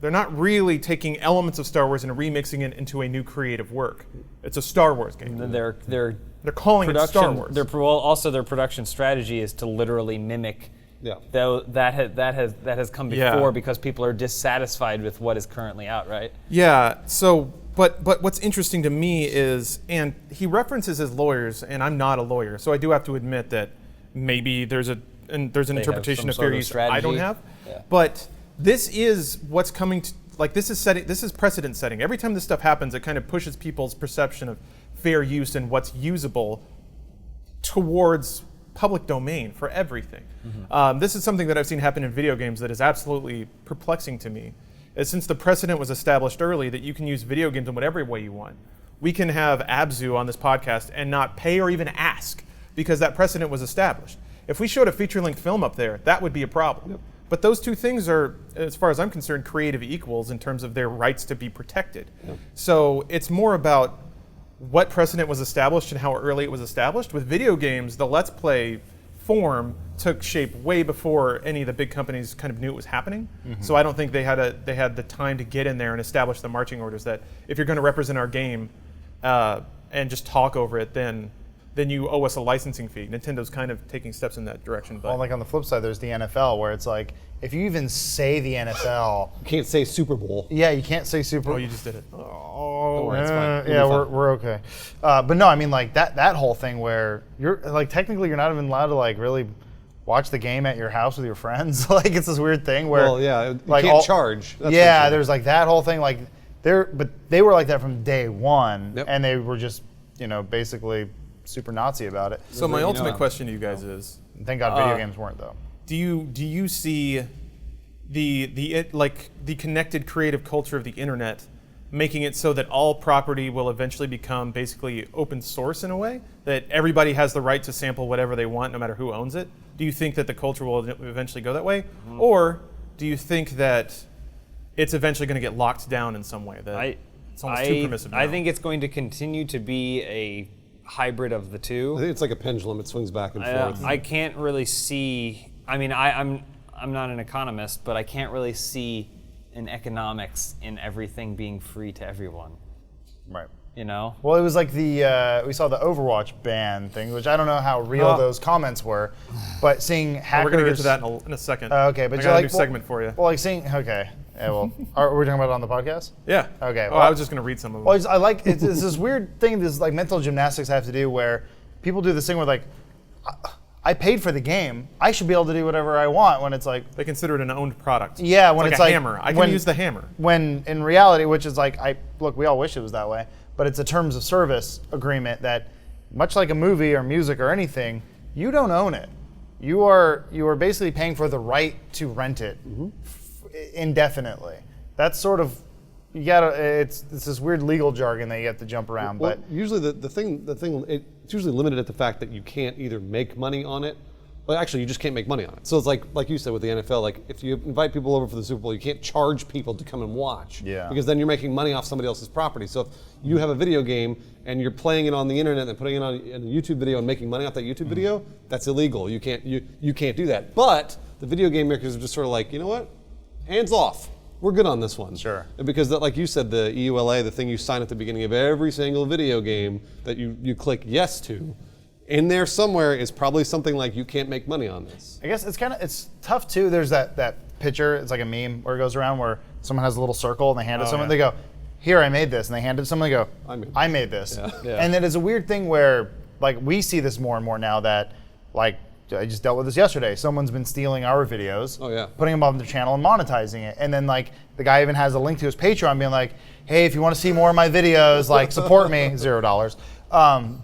They're not really taking elements of Star Wars and remixing it into a new creative work. It's a Star Wars game. They're calling it Star Wars. Also, their production strategy is to literally mimic. Yeah. Though that has come before Yeah. because people are dissatisfied with what is currently out, right? Yeah. So, but what's interesting to me is, and he references his lawyers, and I'm not a lawyer, so I do have to admit that maybe there's an interpretation some of sort fair of use I don't strategy. have. Yeah. But this is what's coming to, like, this is precedent setting. Every time this stuff happens, it kind of pushes people's perception of fair use and what's usable towards public domain for everything. This is something that I've seen happen in video games that is absolutely perplexing to me. Since the precedent was established early that you can use video games in whatever way you want, we can have Abzu on this podcast and not pay or even ask because that precedent was established. If we showed a feature-length film up there, that would be a problem. But those two things are, as far as I'm concerned, creative equals in terms of their rights to be protected. So it's more about what precedent was established and how early it was established. With video games, the Let's Play form took shape way before any of the big companies kind of knew it was happening. So I don't think they had the time to get in there and establish the marching orders that if you're going to represent our game and just talk over it, then you owe us a licensing fee. Nintendo's kind of taking steps in that direction. But Well, like on the flip side, there's the NFL where it's like, if you even say the NFL, You can't say Super Bowl. yeah, you can't say Super. oh, you just did it. Don't worry, it's fine. It'll Yeah, be fine. we're okay. But no, I mean like that whole thing where you're like technically you're not even allowed to like really watch the game at your house with your friends. Like it's this weird thing where Well, yeah, you like can't charge. That's for yeah, sure. there's like that whole thing. Like but they were like that from day one, Yep. and they were just basically super Nazi about it. So my ultimate question to you guys is, Thank God video games weren't though. do you see the connected creative culture of the internet making it so that all property will eventually become basically open source in a way, that everybody has the right to sample whatever they want no matter who owns it? Do you think that the culture will eventually go that way? Mm-hmm. Or do you think that it's eventually going to get locked down in some way, that it's almost too permissive now? I think it's going to continue to be a hybrid of the two. I think it's like a pendulum. It swings back and forth. I can't really see, I'm not an economist, but I can't really see an economics in everything being free to everyone. Right. Well, it was like we saw the Overwatch ban thing, which I don't know how real those comments were, but seeing hackers. We're going to get to that in a second. Okay, but I you're got like a new segment for you. Well, like seeing. Okay. Yeah, well, are we talking about it on the podcast? Yeah. Okay. I was just going to read some of them. Well, I like it's this weird thing. This like mental gymnastics I have to do where people do this thing where like, I paid for the game. I should be able to do whatever I want. When it's like they consider it an owned product. Yeah, when it's like a hammer. I can use the hammer. When in reality, which is like we all wish it was that way, but it's a terms of service agreement that, much like a movie or music or anything, you don't own it. You are basically paying for the right to rent it indefinitely. That's sort of it's this weird legal jargon that you have to jump around. Well, but usually the thing it's usually limited at the fact that you can't either make money on it. Well, actually, you just can't make money on it. So it's like you said with the NFL, like if you invite people over for the Super Bowl, you can't charge people to come and watch. Yeah. Because then you're making money off somebody else's property. So if you have a video game and you're playing it on the internet and putting it on a YouTube video and making money off that YouTube video, that's illegal. You can't do that. But the video game makers are just sort of like, you know what? Hands off. We're good on this one. Sure. Because like you said, the EULA, the thing you sign at the beginning of every single video game that you click yes to, in there somewhere is probably something like you can't make money on this. I guess it's tough too. There's that picture. It's like a meme where it goes around where someone has a little circle and they hand it to someone. They go, "Here, I made this," and they hand it to someone. They go, "I made this." Yeah. And then it's a weird thing where like we see this more and more now that like I just dealt with this yesterday. Someone's been stealing our videos, putting them on their channel and monetizing it. And then like the guy even has a link to his Patreon being like, "Hey, if you want to see more of my videos, like support me, $0."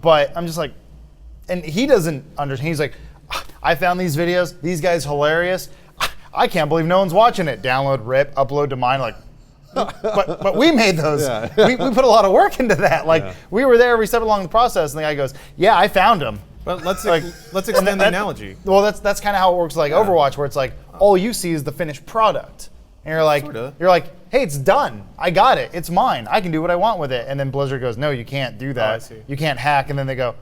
But I'm just like, and he doesn't understand. He's like, "I found these videos. These guys hilarious. I can't believe no one's watching it. Download, rip, upload to mine." Like, but we made those. Yeah. we put a lot of work into that. Like we were there every step along the process. And the guy goes, "Yeah, I found them." But let's extend the analogy. Well, that's kind of how it works like Overwatch, where it's like all you see is the finished product. And you're like, "Hey, it's done. I got it. It's mine. I can do what I want with it." And then Blizzard goes, "No, you can't do that. I see. You can't hack." And then they go,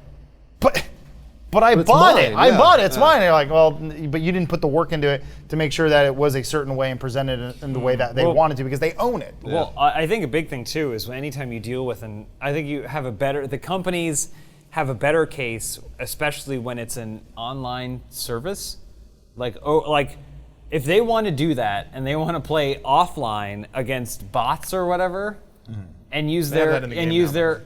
But I bought it. I bought it. It's mine. And you're like, "Well, but you didn't put the work into it to make sure that it was a certain way and presented in the way that they wanted to because they own it." Well, I think a big thing too is anytime you deal with I think you have the companies have a better case, especially when it's an online service. Like if they want to do that and they want to play offline against bots or whatever, and use their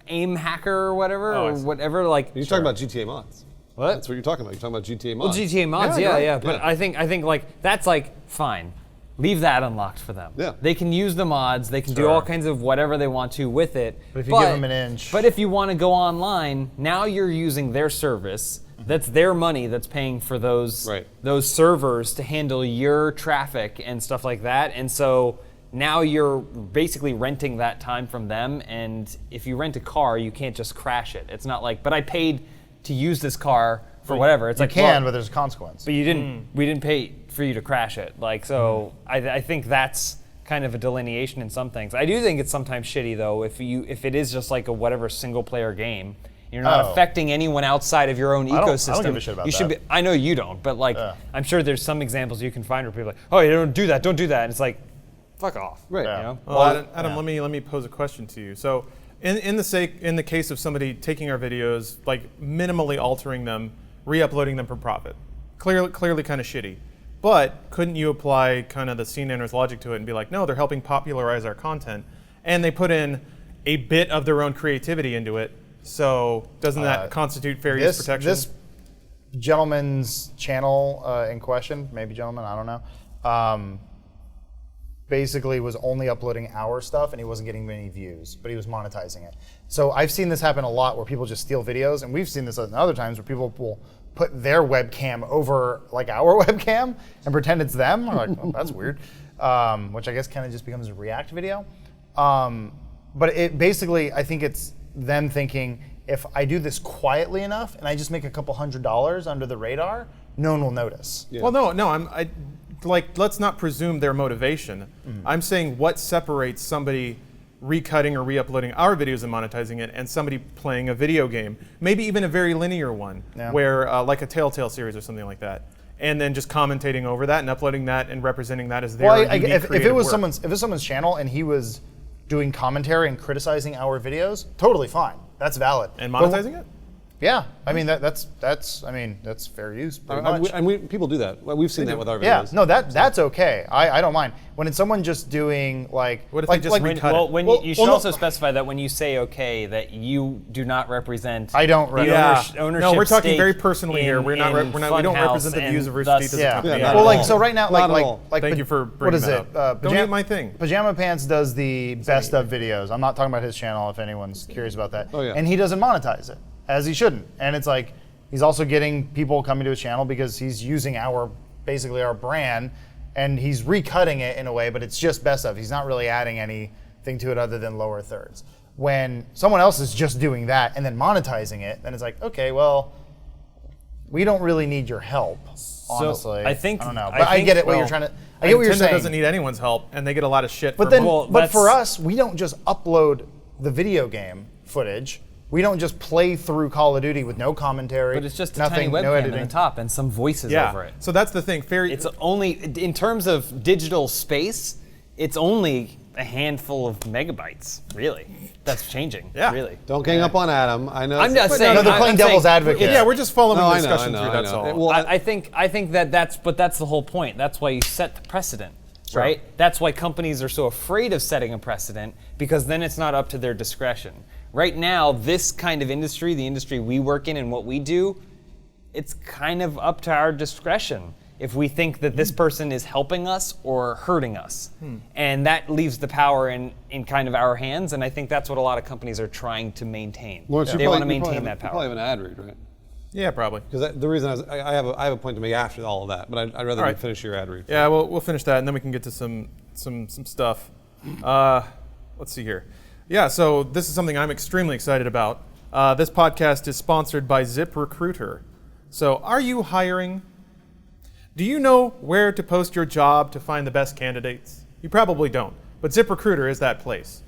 aim hacker or whatever, like You're talking about GTA mods. What? That's what you're talking about. You're talking about GTA mods. Well, GTA mods, Yeah. But I think like that's like fine. Leave that unlocked for them. Yeah. They can use the mods. They can do all kinds of whatever they want to with it. But if you give them an inch. But if you want to go online, now you're using their service. That's their money that's paying for those servers to handle your traffic and stuff like that. And so now you're basically renting that time from them. And if you rent a car, you can't just crash it. It's not like, but I paid to use this car for whatever. It's you like, can, but there's a consequence. But you didn't. We didn't pay for you to crash it. Like so, I think that's kind of a delineation in some things. I do think it's sometimes shitty though if it is just like a whatever single player game. You're not affecting anyone outside of your own ecosystem. I don't give a shit about you should that. I know you don't, but like I'm sure there's some example you can find where people are like, "Oh, you don't do that. Don't do that." And it's like, fuck off. Right. Yeah. You know? Well, Adam, let me pose a question to you. So, in the case of somebody taking our videos, like minimally altering them, re-uploading them for profit, clearly kind of shitty. But couldn't you apply kind of the scene enters logic to it and be like, no, they're helping popularize our content, and they put in a bit of their own creativity into it. So doesn't that constitute fair use protection? This gentleman's channel in question, maybe gentleman, I don't know. basically was only uploading our stuff and he wasn't getting many views, but he was monetizing it. So I've seen this happen a lot where people just steal videos, and we've seen this in other times where people will put their webcam over like our webcam and pretend it's them. We're like, oh, that's weird. Which I guess kind of just becomes a React video. But it basically, I think it's them thinking, if I do this quietly enough and I just make a couple $100 under the radar, no one will notice. Yeah. Well, no, let's not presume their motivation. I'm saying what separates somebody recutting or re-uploading our videos and monetizing it and somebody playing a video game, maybe even a very linear one, where like a Telltale series or something like that, and then just commentating over that and uploading that and representing that as their unique if it creative was work. someone's channel and he was doing commentary and criticizing our videos, totally fine. That's valid. And monetizing it? Yeah, I mean that's fair use. Pretty much. And people do that. We've seen that with our videos. Yeah, no, that's okay. I don't mind when it's someone just doing like. What if they just recut it? You should also specify that when you say okay, that you do not represent. I don't. Ownership. No, we're talking very personally here. We don't represent the views of Rooster Teeth as a company. Well, like so right now, like thank you for bringing that up. Don't eat my thing. Pajama Pants does the best of videos. I'm not talking about his channel if anyone's curious about that. Oh yeah. And he doesn't monetize it, as he shouldn't. And it's like he's also getting people coming to his channel because he's using basically our brand, and he's recutting it in a way, but it's just best of. He's not really adding anything to it other than lower thirds. When someone else is just doing that and then monetizing it, then it's like, okay, well, we don't really need your help, honestly. I don't know, but I get it. What you're trying to. I get what you're Nintendo saying. doesn't need anyone's help, and they get a lot of shit. But for us, we don't just upload the video game footage. We don't just play through Call of Duty with no commentary. But it's just a nothing, tiny webcam no editing. in the top and some voices over it. So that's the thing. It's only, in terms of digital space, it's only a handful of megabytes, really. That's changing, really. Don't gang up on Adam. I know. I'm not saying. No, they're playing devil's advocate. Yeah, we're just following the discussion I through. That's all. Well, I think that's the whole point. That's why you set the precedent, right? That's why companies are so afraid of setting a precedent, because then it's not up to their discretion. Right now, this kind of industry, the industry we work in and what we do, it's kind of up to our discretion if we think that this person is helping us or hurting us. And that leaves the power in kind of our hands, and I think that's what a lot of companies are trying to maintain. Lawrence, they want to maintain that You power. probably have an ad read, right? Yeah, probably. Because the reason I have a point to make after all of that, but I'd rather you finish your ad read. Yeah, we'll finish that, and then we can get to some stuff. Let's see here. Yeah, so this is something I'm extremely excited about. This podcast is sponsored by ZipRecruiter. So are you hiring? Do you know where to post your job to find the best candidates? You probably don't, but ZipRecruiter is that place.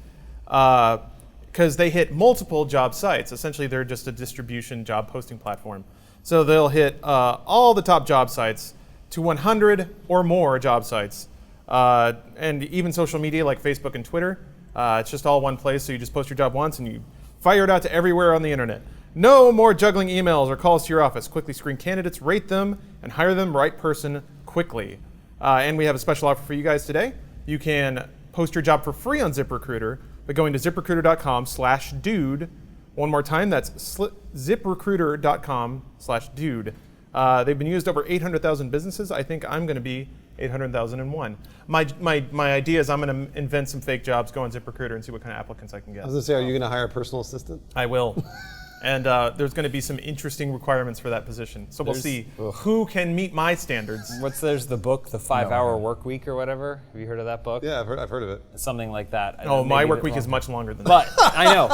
Because they hit multiple job sites. Essentially, they're just a distribution job posting platform. So they'll hit all the top job sites to 100 or more job sites. And even social media like Facebook and Twitter. It's just all one place, so you just post your job once and you fire it out to everywhere on the internet. No more juggling emails or calls to your office. Quickly screen candidates, rate them, and hire them right person quickly. And we have a special offer for you guys today. You can post your job for free on ZipRecruiter by going to ZipRecruiter.com/dude. One more time, that's ZipRecruiter.com/dude. They've been used over 800,000 businesses. I think I'm going to be 800,001. My idea is I'm going to invent some fake jobs, go on ZipRecruiter, and see what kind of applicants I can get. I was going to say, are you going to hire a personal assistant? I will. And there's going to be some interesting requirements for that position. So we'll see who can meet my standards. There's the book, The 5-Hour Work Week or whatever. Have you heard of that book? Yeah, I've heard of it. Something like that. Oh, my work week is much longer than that. But I know.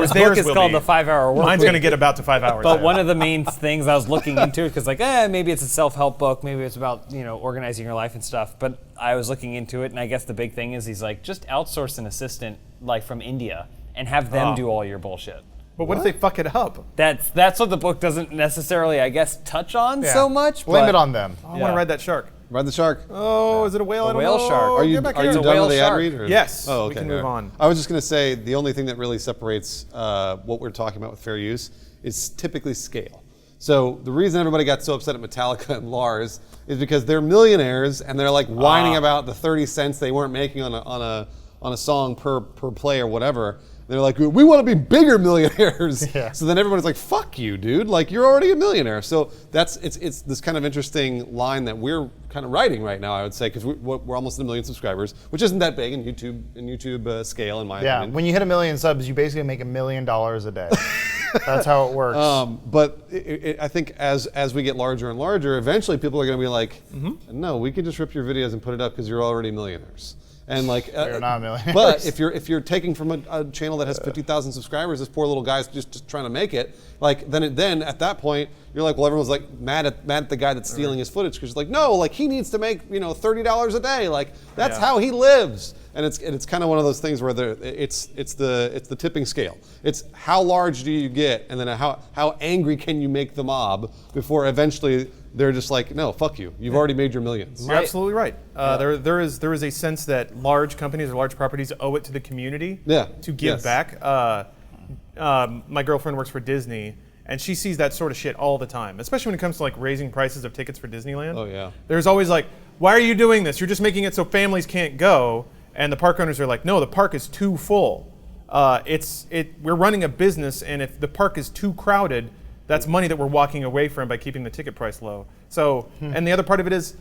This book is called The 5-Hour Work Week. Mine's going to get about to 5 hours. But one of the main things I was looking into, because maybe it's a self-help book, maybe it's about organizing your life and stuff. But I was looking into it, and I guess the big thing is he's like, just outsource an assistant like from India and have them do all your bullshit. But what if they fuck it up? That's what the book doesn't necessarily, I guess, touch on so much. Blame it on them. I want to ride that shark. Ride the shark. Oh, is it a whale? I don't know. Whale shark. Are you done with the ad read? Or? Yes. Oh, okay. We can move on. I was just going to say the only thing that really separates what we're talking about with fair use is typically scale. So the reason everybody got so upset at Metallica and Lars is because they're millionaires and they're like whining about the 30 cents they weren't making on a song per play or whatever. They're like, we want to be bigger millionaires. Yeah. So then everyone's like, fuck you, dude. Like, you're already a millionaire. So it's this kind of interesting line that we're kind of writing right now, I would say, because we're almost at 1 million subscribers, which isn't that big in YouTube scale, in my opinion. When you hit 1 million subs, you basically make $1 million a day. That's how it works. But I think as we get larger and larger, eventually people are going to be like, no, we can just rip your videos and put it up because you're already millionaires. And like, You're not millionaires. But if you're taking from a channel that has 50,000 subscribers, this poor little guy's just trying to make it. Like then at that point you're like, well, everyone's like mad at the guy that's stealing his footage because like, no, like he needs to make $30 a day. Like that's how he lives. And it's kind of one of those things where it's the tipping scale. It's how large do you get, and then how angry can you make the mob before eventually they're just like, no, fuck you. You've already made your millions. You're absolutely right. There is a sense that large companies or large properties owe it to the community to give back. My girlfriend works for Disney, and she sees that sort of shit all the time, especially when it comes to like raising prices of tickets for Disneyland. Oh yeah. There's always like, why are you doing this? You're just making it so families can't go. And the park owners are like, no, the park is too full. We're running a business, and if the park is too crowded, that's money that we're walking away from by keeping the ticket price low. So, and the other part of it is,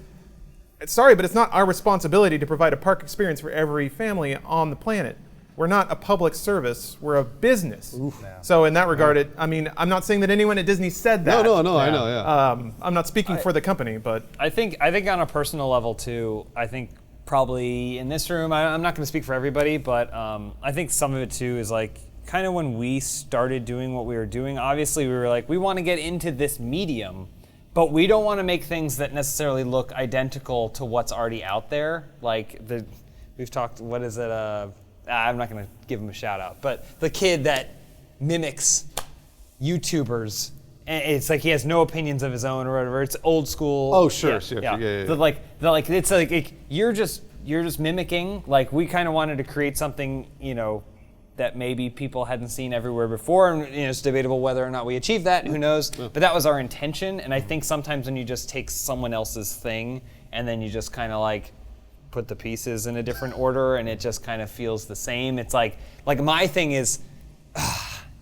sorry, but it's not our responsibility to provide a park experience for every family on the planet. We're not a public service, we're a business. So in that regard, I'm not saying that anyone at Disney said that. No, I know, yeah. I'm not speaking for the company, but I think on a personal level too, I think probably in this room, I'm not going to speak for everybody, but I think some of it too is like kind of when we started doing what we were doing, obviously we were like, we want to get into this medium, but we don't want to make things that necessarily look identical to what's already out there. Like we've talked, what is it? I'm not going to give him a shout out, but the kid that mimics YouTubers, and it's like he has no opinions of his own or whatever. It's old school. Oh, sure. Yeah. It's like you're just mimicking. Like we kind of wanted to create something, that maybe people hadn't seen everywhere before, and it's debatable whether or not we achieved that. Who knows? Yeah. But that was our intention. And I think sometimes when you just take someone else's thing and then you just kind of like put the pieces in a different order, and it just kind of feels the same. It's like my thing is,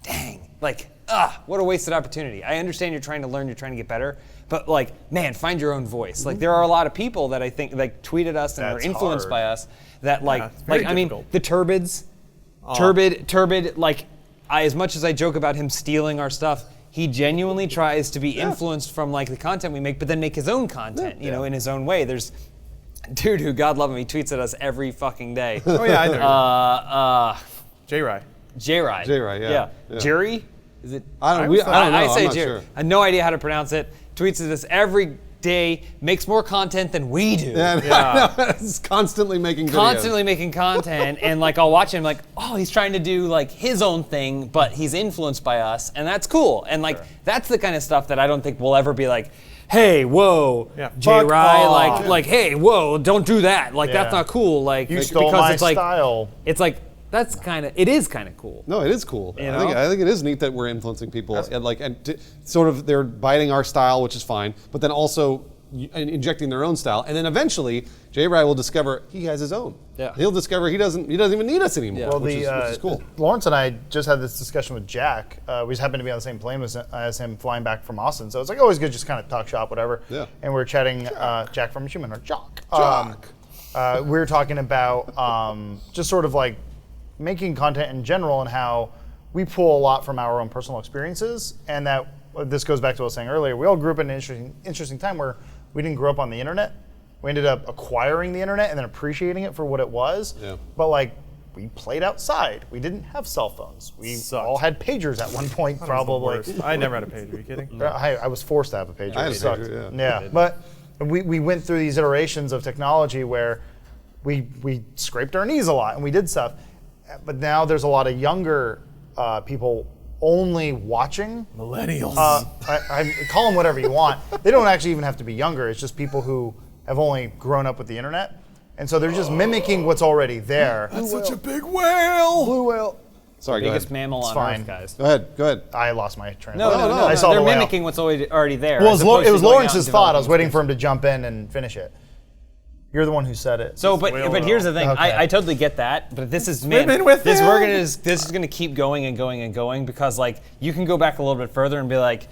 dang, what a wasted opportunity. I understand you're trying to learn, you're trying to get better, but man, find your own voice. Like there are a lot of people that I think tweeted us and are influenced by us that the Turbids, Turbid, as much as I joke about him stealing our stuff, he genuinely tries to be influenced from the content we make, but then make his own content, in his own way. There's a dude who, God love him, he tweets at us every fucking day. Oh yeah, I know. J-Rai, yeah. Jerry? Is it? I don't know. I say I'm Jerry. sure. I have no idea how to pronounce it. Tweets at us every day, makes more content than we do. It's constantly making videos. Constantly making content, and I'll watch him he's trying to do his own thing, but he's influenced by us, and that's cool. And that's the kind of stuff that I don't think we'll ever be like, hey, whoa, J-Rai, hey, whoa, don't do that. That's not cool. You stole my style. It's it is kind of cool. No, it is cool. I think it is neat that we're influencing people, they're biting our style, which is fine, but then also injecting their own style, and then eventually J-Rai will discover he has his own. Yeah. He'll discover he doesn't even need us anymore, Well, which is cool. Lawrence and I just had this discussion with Jack. We just happened to be on the same plane as him flying back from Austin, so it's always good just kind of talk shop, whatever. Yeah. And we were chatting, Jack from Human, or Jock. Jock. We were talking about just sort of making content in general and how we pull a lot from our own personal experiences, and that this goes back to what I was saying earlier. We all grew up in an interesting time where we didn't grow up on the internet. We ended up acquiring the internet and then appreciating it for what it was. Yeah. But we played outside. We didn't have cell phones. We all had pagers at one point, probably. I never had a pager. Are you kidding? I was forced to have a pager. I had a It sucked. pager, Yeah, but we went through these iterations of technology where we scraped our knees a lot and we did stuff. But now there's a lot of younger people only watching. Millennials. I call them whatever you want. They don't actually even have to be younger. It's just people who have only grown up with the internet. And so they're just mimicking what's already there. That's such a big whale. Blue whale. Sorry, Biggest go ahead. mammal on fine. Earth, guys. Go ahead. I lost my train No, of thought. no. I saw They're the whale. mimicking what's already there. Well, as it opposed was to going out Lawrence's and thought. I was developing waiting things. for him to jump in and finish it. You're the one who said it. So, but here's the thing. Okay. I totally get that, but this is Swimming with this him. this is gonna keep going and going and going because like you can go back a little bit further and be like,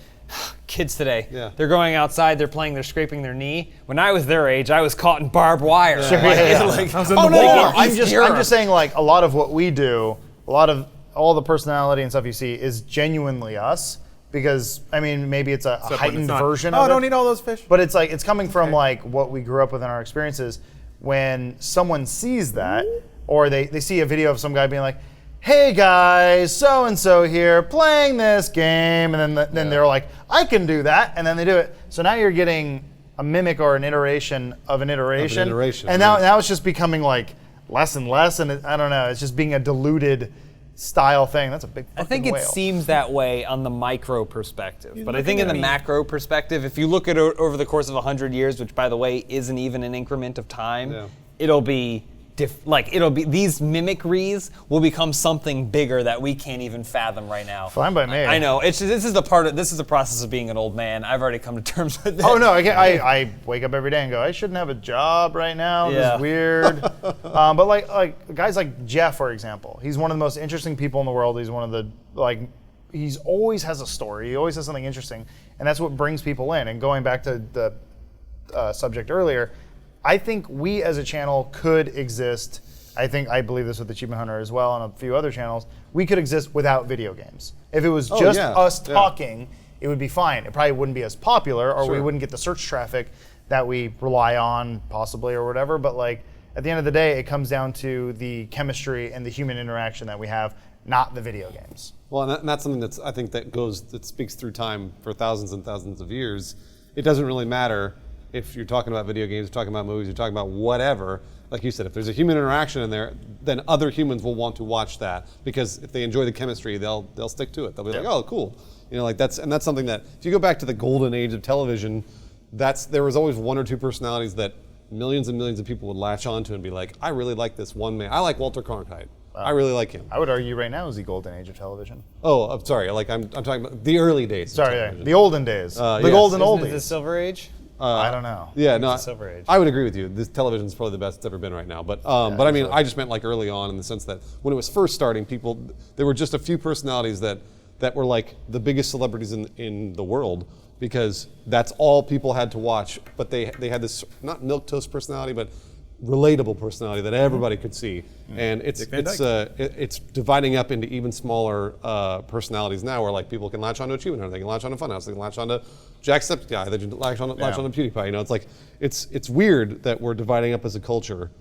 kids today, they're going outside, they're playing, they're scraping their knee. When I was their age, I was caught in barbed wire. Sure, Like, I was in the war. I'm just saying, like, a lot of what we do, a lot of all the personality and stuff you see is genuinely us. Because I mean, maybe it's a heightened version of it. Oh, don't eat all those fish. But it's like it's coming from like what we grew up with in our experiences. When someone sees that, or they see a video of some guy being like, "Hey guys, so and so here playing this game," and then they're like, "I can do that," and then they do it. So now you're getting a mimic or an iteration of an iteration, and now it's just becoming like less and less, and I don't know, it's just being a diluted style thing. That's a big fucking I think it whale. seems that way on the micro perspective, but I think in the macro perspective, if you look at it over the course of 100 years, which by the way isn't even an increment of time, it'll be these mimicries will become something bigger that we can't even fathom right now. Fine by me. I know. This is the process of being an old man. I've already come to terms with it. Oh no, I wake up every day and go, I shouldn't have a job right now. This is weird. But like guys like Jeff, for example, he's one of the most interesting people in the world. He's one of the he's always has a story. He always has something interesting, and that's what brings people in. And going back to the subject earlier, I think we as a channel could exist. I believe this with Achievement Hunter as well and a few other channels. We could exist without video games. If it was just us talking, it would be fine. It probably wouldn't be as popular, or we wouldn't get the search traffic that we rely on, possibly, or whatever. But like at the end of the day, it comes down to the chemistry and the human interaction that we have, not the video games. Well, and that's something I think that speaks through time for thousands and thousands of years. It doesn't really matter if you're talking about video games, you're talking about movies, you're talking about whatever. Like you said, if there's a human interaction in there, then other humans will want to watch that because if they enjoy the chemistry, they'll stick to it. They'll be like, oh, cool. That's something that if you go back to the golden age of television, there was always one or two personalities that millions and millions of people would latch onto and be like, I really like this one man. I like Walter Cronkite. I really like him. I would argue right now is the golden age of television. Oh, I'm sorry. I'm talking about the early days. Sorry, the olden days. The yes. golden Isn't it oldies. the Silver Age? I don't know. Yeah, no, the Silver Age. I would agree with you. This television is probably the best it's ever been right now. But I mean, I just meant like early on in the sense that when it was first starting, there were just a few personalities that were like the biggest celebrities in the world because that's all people had to watch. But they had this not milquetoast personality, but relatable personality that everybody could see, and it's dividing up into even smaller personalities now, where like people can latch onto Achievement Hunter, they can latch onto Funhaus, they can latch onto Jacksepticeye, they can latch onto PewDiePie. It's like it's weird that we're dividing up as a culture,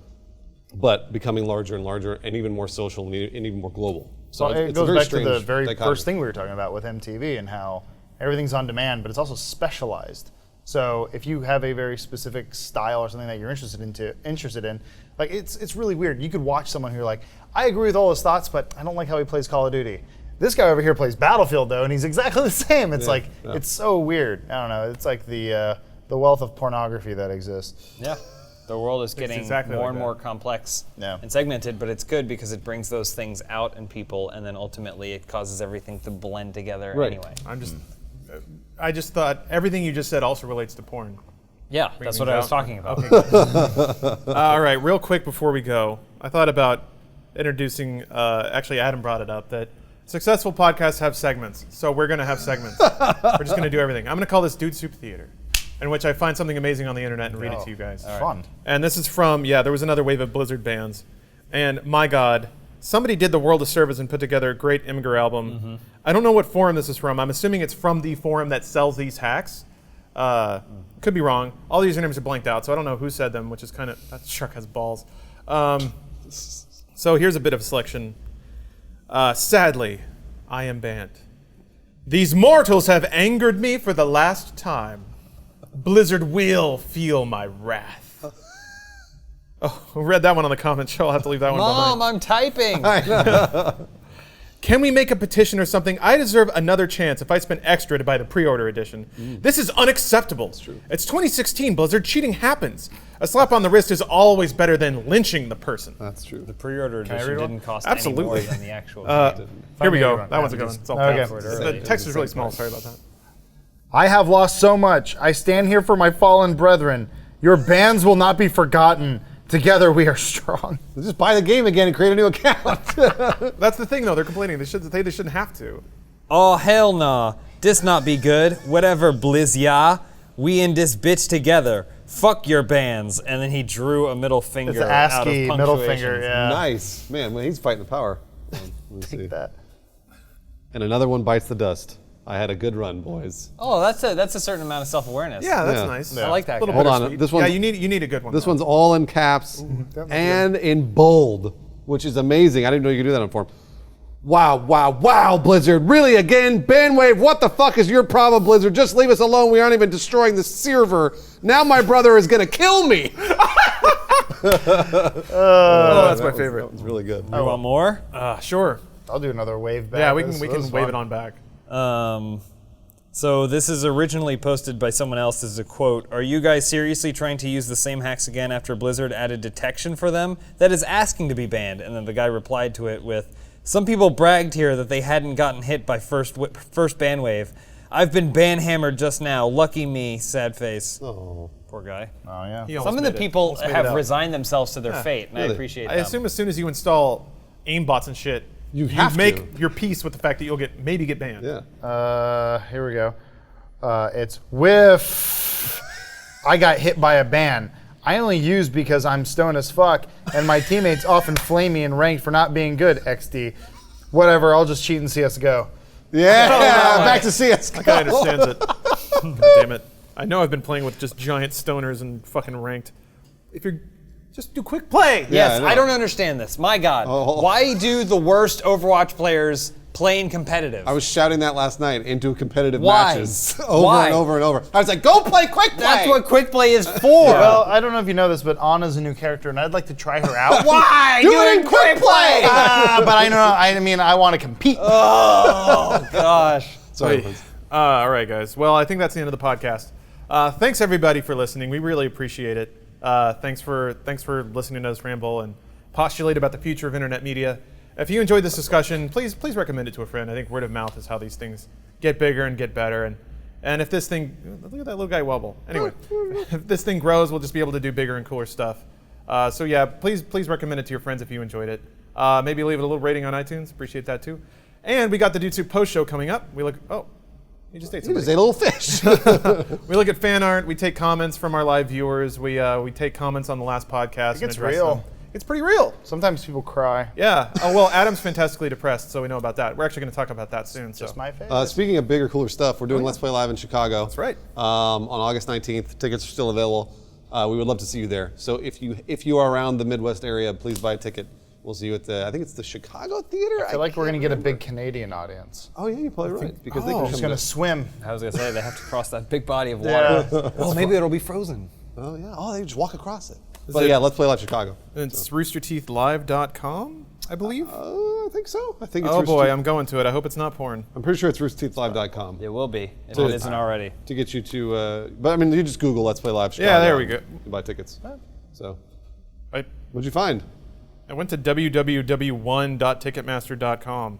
but becoming larger and larger, and even more social and even more global. So it it's goes a very back to strange the very dichotomy. first thing we were talking about with MTV and how everything's on demand, but it's also specialized. So if you have a very specific style or something that you're interested in, like it's really weird. You could watch someone who you're like, I agree with all his thoughts, but I don't like how he plays Call of Duty. This guy over here plays Battlefield though, and he's exactly the same. It's it's so weird. I don't know. It's like the wealth of pornography that exists. Yeah. The world is getting exactly more like and that. more complex Yeah. and segmented, but it's good because it brings those things out in people, and then ultimately it causes everything to blend together anyway. I just thought everything you just said also relates to porn. Yeah, that's what I was talking about. All right, real quick before we go, I thought about introducing, actually Adam brought it up, that successful podcasts have segments. So we're going to have segments. We're just going to do everything. I'm going to call this Dude Soup Theater, in which I find something amazing on the internet and read it to you guys. Fun. And this is from, there was another wave of Blizzard bans. And my God, somebody did the world a service and put together a great Imgur album. Mm-hmm. I don't know what forum this is from. I'm assuming it's from the forum that sells these hacks. Could be wrong. All the usernames are blanked out, so I don't know who said them, which is kind of, that shark has balls. So here's a bit of a selection. Sadly, I am banned. These mortals have angered me for the last time. Blizzard will feel my wrath. Oh, who read that one on the comments show? I'll have to leave that one behind. Mom, I'm typing. Can we make a petition or something? I deserve another chance if I spend extra to buy the pre-order edition. This is unacceptable. That's true. It's 2016, Blizzard. Cheating happens. A slap on the wrist is always better than lynching the person. That's true. The pre-order edition didn't cost Absolutely. any more than the actual. Here we go. That one's a good one. It's all Okay. caps. The text is really small. Sorry about that. I have lost so much. I stand here for my fallen brethren. Your bans will not be forgotten. Together we are strong. Just buy the game again and create a new account. That's the thing, though. They're complaining. They shouldn't have to. Oh, hell nah. This not be good. Whatever, Blizz, ya. We in this bitch together. Fuck your bans. And then he drew a middle finger It's an out of ASCII middle finger, yeah. Nice. Man, he's fighting the power. Let's see. Take that. And another one bites the dust. I had a good run, boys. Oh, that's a certain amount of self-awareness. Yeah, that's Yeah. nice. I like that. Little guy. Hold on, bittersweet. this one's- Yeah, you need a good one. This though. one's all in caps and in bold, which is amazing. I didn't know you could do that on form. Wow, wow, wow, Blizzard. Really again? Bandwave, what the fuck is your problem, Blizzard? Just leave us alone. We aren't even destroying the server. Now my brother is going to kill me. that's my favorite. That was really good. You want more? Sure. I'll do another wave back. Yeah, we This can was wave fun. it on back. So this is originally posted by someone else as a quote. Are you guys seriously trying to use the same hacks again after Blizzard added detection for them? That is asking to be banned. And then the guy replied to it with, some people bragged here that they hadn't gotten hit by first ban wave. I've been ban hammered just now. Lucky me, sad face. Oh. Poor guy. Oh, yeah. He almost Some of the made it. people Almost made it have out. resigned themselves to their fate, and I really. appreciate I that. assume as soon as you install aimbots and shit, You have make to. your peace with the fact that you'll maybe get banned. Yeah. Here we go. It's whiff. I got hit by a ban. I only use because I'm stoned as fuck, and my teammates often flame me in ranked for not being good, XD. Whatever, I'll just cheat in CSGO. Yeah, back to CS. That guy understands it. God damn it. I know I've been playing with just giant stoners and fucking ranked. If you're just do quick play. Yeah, Yes, I know. I don't understand this. My God. Oh. Why do the worst Overwatch players play in competitive? I was shouting that last night into competitive Why? matches over Why? and over and over. I was like, go play quick play. That's what quick play is for. Well, I don't know if you know this, but Anna's a new character, and I'd like to try her out. Why? Do it in quick play. But I want to compete. Oh, gosh. Sorry. Wait. All right, guys. Well, I think that's the end of the podcast. Thanks everybody for listening. We really appreciate it. Thanks for listening to us ramble and postulate about the future of internet media. If you enjoyed this discussion, please recommend it to a friend. I think word of mouth is how these things get bigger and get better. And if this thing, look at that little guy wobble. Anyway, if this thing grows, we'll just be able to do bigger and cooler stuff. So yeah, please recommend it to your friends if you enjoyed it. Maybe leave it a little rating on iTunes. Appreciate that too. And we got the Dude Soup post show coming up. We look. Oh, you just ate You something. just ate a little fish. We look at fan art. We take comments from our live viewers. We take comments on the last podcast. It gets and address real. them. It's pretty real. Sometimes people cry. Yeah. Oh well, Adam's fantastically depressed, so we know about that. We're actually going to talk about that soon. So. Just my favorite. Speaking of bigger, cooler stuff, we're doing Let's Play Live in Chicago. That's right. On August 19th. Tickets are still available. We would love to see you there. So if you are around the Midwest area, please buy a ticket. We'll see you at I think it's the Chicago Theater. I feel like we're can't going to get a remember. big Canadian audience. Oh yeah, you're probably right. Because they can Just come going to to. swim. I was going to say, they have to cross that big body of water. Yeah. Oh, maybe it'll be frozen. Oh yeah. Oh, they just walk across it. Is But it- yeah, Let's Play Live Chicago. And it's roosterteethlive.com, I believe. I think so. I think it's Oh Rooster boy, Teeth- I'm going to it. I hope it's not porn. I'm pretty sure it's roosterteethlive.com. It will be, if So- it isn't already. To get you to, but I mean, you just Google Let's Play Live Chicago. Yeah, there we go. And buy tickets. So, I what'd you find? went to www.1.ticketmaster.com.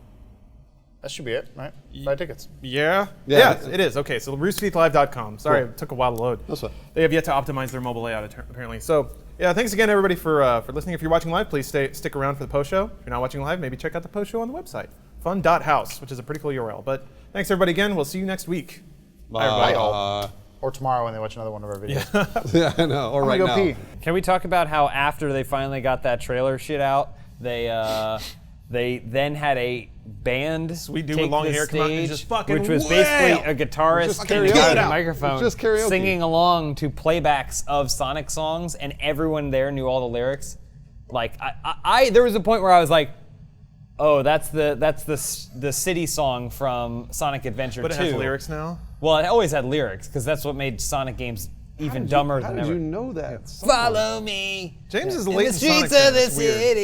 That should be it, right? Buy tickets. Yeah? Yeah. Yeah, it is. Okay, so roosterteethlive.com. Sorry, it took a while to load. That's fine. They have yet to optimize their mobile layout, apparently. So, yeah, thanks again, everybody, for listening. If you're watching live, please stick around for the post show. If you're not watching live, maybe check out the post show on the website, fun.house, which is a pretty cool URL. But thanks, everybody, again. We'll see you next week. Bye, everybody. Or tomorrow when they watch another one of our videos. Yeah, I know. Or I'm right gonna go now. pee. Can we talk about how after they finally got that trailer shit out, they then had a band Sweet dude take with long the hair come out and stage, just fucking which was wail. basically a guitarist Just and a karaoke. guy with a It microphone was just karaoke. singing along to playbacks of Sonic songs, and everyone there knew all the lyrics. Like there was a point where I was like, oh, that's the city song from Sonic Adventure 2. But it has lyrics now? Well, it always had lyrics because that's what made Sonic games even dumber How than did ever. you know that? Follow me. James is in late the in streets Sonic of the fans. It's weird. city.